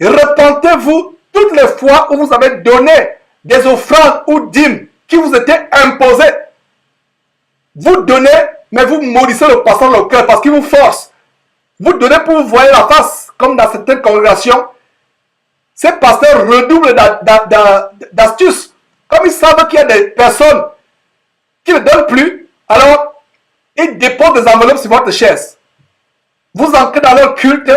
Repentez-vous toutes les fois où vous avez donné des offrandes ou dîmes qui vous étaient imposées. Vous donnez, mais vous maudissez le pasteur dans le cœur parce qu'il vous force. Vous donnez pour vous voir la face, comme dans certaines congrégations. Ces pasteurs redoublent d'astuces. Comme ils savent qu'il y a des personnes qui ne donnent plus, alors ils déposent des enveloppes sur votre chaise. Vous entrez dans leur culte,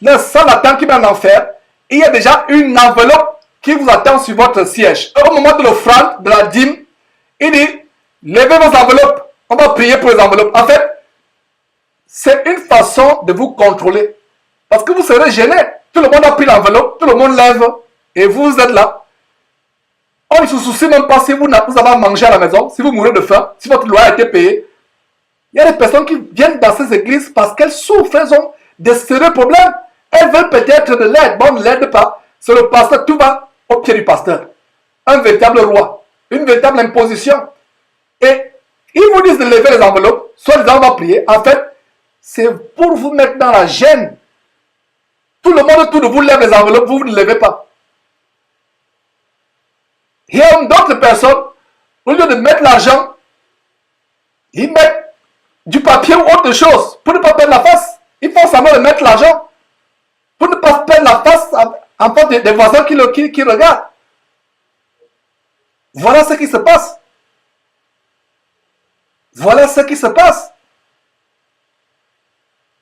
le sang attend qui met en enfer, et il y a déjà une enveloppe qui vous attend sur votre siège. Au moment de l'offrande, de la dîme, il dit, levez vos enveloppes, on va prier pour les enveloppes. En fait, c'est une façon de vous contrôler. Parce que vous serez gêné. Tout le monde a pris l'enveloppe, tout le monde lève, et vous êtes là. On ne se soucie même pas si vous avez mangé à la maison, si vous mourrez de faim, si votre loi a été payée. Il y a des personnes qui viennent dans ces églises parce qu'elles souffrent, elles ont des sérieux problèmes. Elles veulent peut-être de l'aide, mais on ne l'aide pas. C'est le pasteur, tout va au pied du pasteur. Un véritable roi, une véritable imposition. Et ils vous disent de lever les enveloppes, soit disant on va prier. En fait, c'est pour vous mettre dans la gêne. Tout le monde autour de vous lève les enveloppes, vous ne levez pas. Il y a d'autres personnes, au lieu de mettre l'argent, ils mettent du papier ou autre chose pour ne pas perdre la face. Il faut savoir de mettre l'argent pour ne pas perdre la face en face des voisins qui regardent. Voilà ce qui se passe. Voilà ce qui se passe.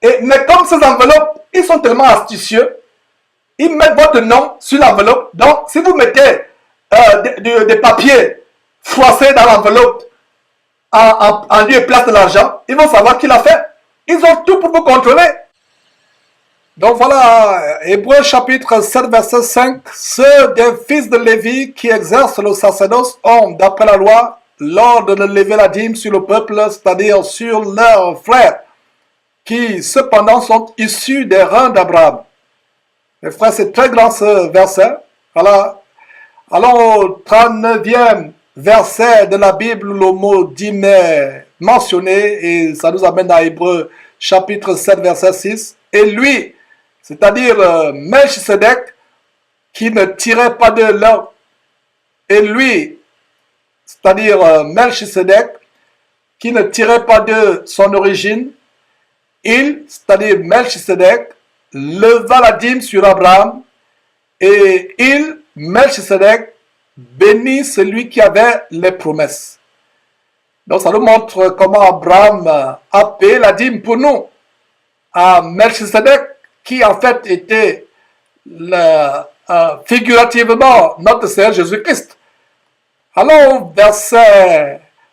Mais comme ces enveloppes, ils sont tellement astucieux, ils mettent votre nom sur l'enveloppe. Donc, si vous mettez des papiers froissés dans l'enveloppe en lieu et place de l'argent, ils vont savoir qui l'a fait. Ils ont tout pour vous contrôler. Donc voilà, Hébreux chapitre 7, verset 5. Ceux des fils de Lévi qui exercent le sacerdoce ont, d'après la loi, l'ordre de lever la dîme sur le peuple, c'est-à-dire sur leurs frères, qui cependant sont issus des reins d'Abraham. Mes frères, c'est très grand ce verset. Voilà. Allons au 39e verset de la Bible, le mot dîme est mentionné et ça nous amène à Hébreux chapitre 7, verset 6. Et lui, c'est-à-dire Melchisedec, qui ne tirait pas de l'or. Et lui, c'est-à-dire Melchisedec, qui ne tirait pas de son origine, il, c'est-à-dire Melchisedec, leva la dîme sur Abraham et il, Melchisedec, bénit celui qui avait les promesses. Donc ça nous montre comment Abraham a payé la dîme pour nous à Melchisedec, qui en fait était figurativement notre Seigneur Jésus-Christ. Alors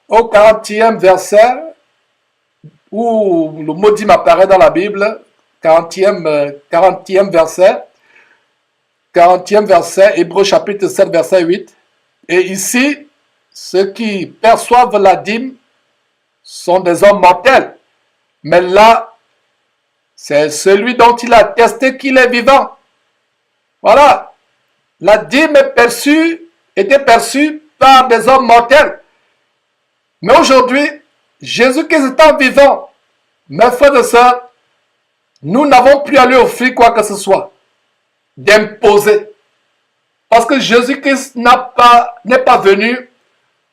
au 40e verset, où le mot dîme apparaît dans la Bible, 40e verset, Hébreux chapitre 7, verset 8. Et ici, ceux qui perçoivent la dîme sont des hommes mortels. Mais là, c'est celui dont il a attesté qu'il est vivant. Voilà. La dîme était perçue par des hommes mortels. Mais aujourd'hui, Jésus-Christ étant vivant, mes frères et sœurs, nous n'avons plus à lui offrir quoi que ce soit d'imposer. Parce que Jésus-Christ n'est pas venu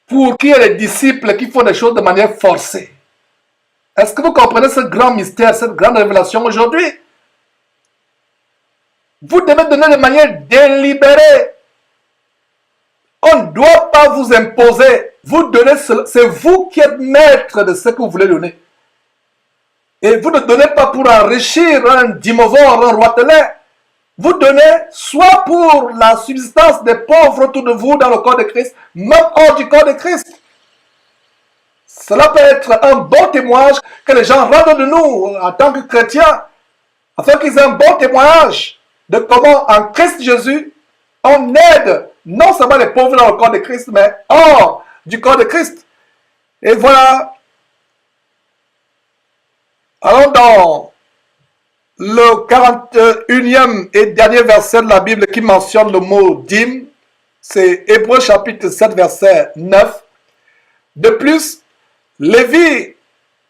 pour qu'il y ait des disciples qui font des choses de manière forcée. Est-ce que vous comprenez ce grand mystère, cette grande révélation aujourd'hui? Vous devez donner de manière délibérée. On ne doit pas vous imposer. Vous donnez, c'est vous qui êtes maître de ce que vous voulez donner. Et vous ne donnez pas pour enrichir un dimovore, un roitelet. Vous donnez soit pour la subsistance des pauvres autour de vous dans le corps de Christ, même hors du corps de Christ. Cela peut être un bon témoignage que les gens rendent de nous en tant que chrétiens, afin qu'ils aient un bon témoignage de comment en Christ Jésus, on aide non seulement les pauvres dans le corps de Christ, mais hors du corps de Christ. Et voilà. Alors dans le 41e et dernier verset de la Bible qui mentionne le mot dîme, c'est Hébreux chapitre 7, verset 9. De plus, Lévi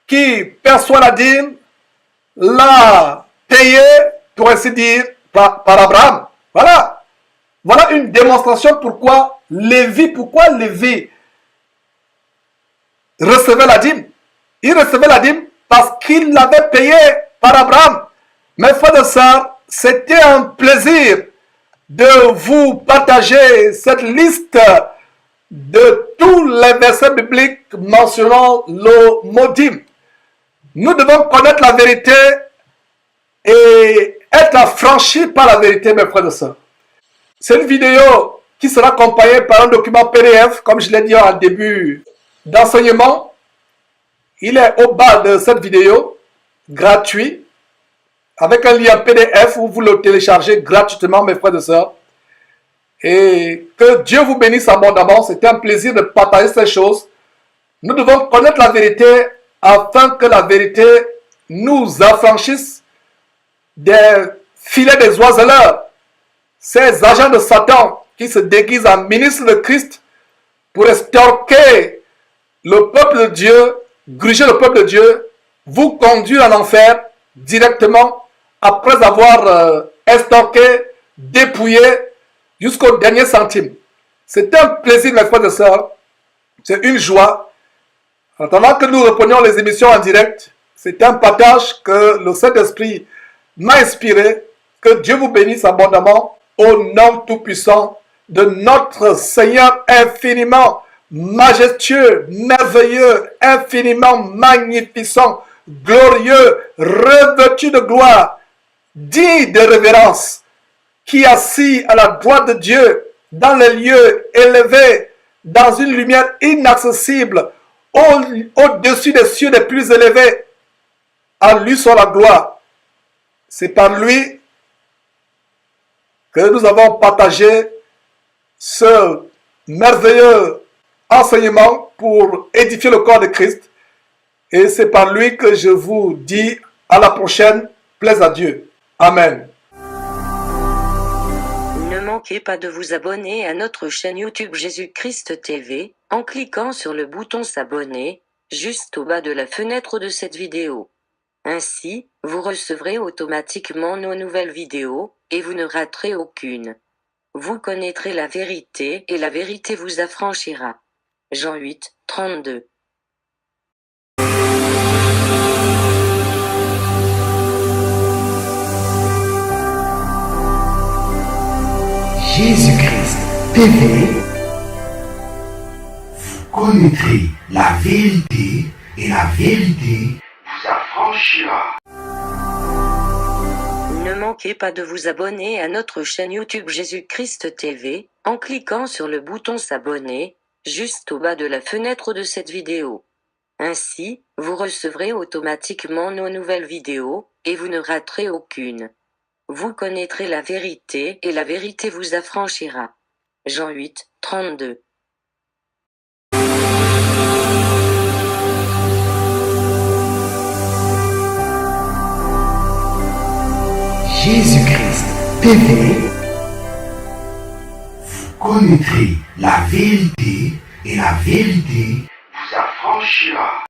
qui perçoit la dîme l'a payé, pour ainsi dire, par Abraham. Voilà. Voilà une démonstration pourquoi Lévi recevait la dîme. Il recevait la dîme parce qu'il l'avait payé par Abraham. Mes frères et sœurs, c'était un plaisir de vous partager cette liste de tous les versets bibliques mentionnant le mot dîme. Nous devons connaître la vérité et être affranchis par la vérité, mes frères et sœurs. C'est une vidéo qui sera accompagnée par un document PDF, comme je l'ai dit en début d'enseignement. Il est au bas de cette vidéo, gratuit, avec un lien PDF où vous le téléchargez gratuitement, mes frères et sœurs. Et que Dieu vous bénisse abondamment. C'était un plaisir de partager ces choses. Nous devons connaître la vérité afin que la vérité nous affranchisse des filets des oiseleurs, ces agents de Satan qui se déguisent en ministres de Christ pour estorquer le peuple de Dieu, gruger le peuple de Dieu, vous conduire en enfer directement après avoir estorqué, dépouillé jusqu'au dernier centime. C'est un plaisir, mes frères et sœurs. C'est une joie. En attendant que nous reprenions les émissions en direct, c'est un partage que le Saint-Esprit m'a inspiré. Que Dieu vous bénisse abondamment au nom tout-puissant de notre Seigneur infiniment majestueux, merveilleux, infiniment magnificent, glorieux, revêtu de gloire, digne de révérence, qui assis à la droite de Dieu, dans les lieux élevés, dans une lumière inaccessible, au-dessus des cieux les plus élevés. À lui soit la gloire. C'est par lui que nous avons partagé ce merveilleux enseignement pour édifier le corps de Christ. Et c'est par lui que je vous dis à la prochaine. Plaise à Dieu. Amen. Ne manquez pas de vous abonner à notre chaîne YouTube Jésus-Christ TV, en cliquant sur le bouton s'abonner, juste au bas de la fenêtre de cette vidéo. Ainsi, vous recevrez automatiquement nos nouvelles vidéos, et vous ne raterez aucune. Vous connaîtrez la vérité, et la vérité vous affranchira. Jean 8, 32. Jésus-Christ TV. Vous connaîtrez la vérité et la vérité vous affranchira. Ne manquez pas de vous abonner à notre chaîne YouTube Jésus-Christ TV, en cliquant sur le bouton s'abonner, juste au bas de la fenêtre de cette vidéo. Ainsi, vous recevrez automatiquement nos nouvelles vidéos, et vous ne raterez aucune. Vous connaîtrez la vérité et la vérité vous affranchira. Jean 8, 32. Jésus-Christ TV. Vous connaîtrez la vérité et la vérité vous affranchira.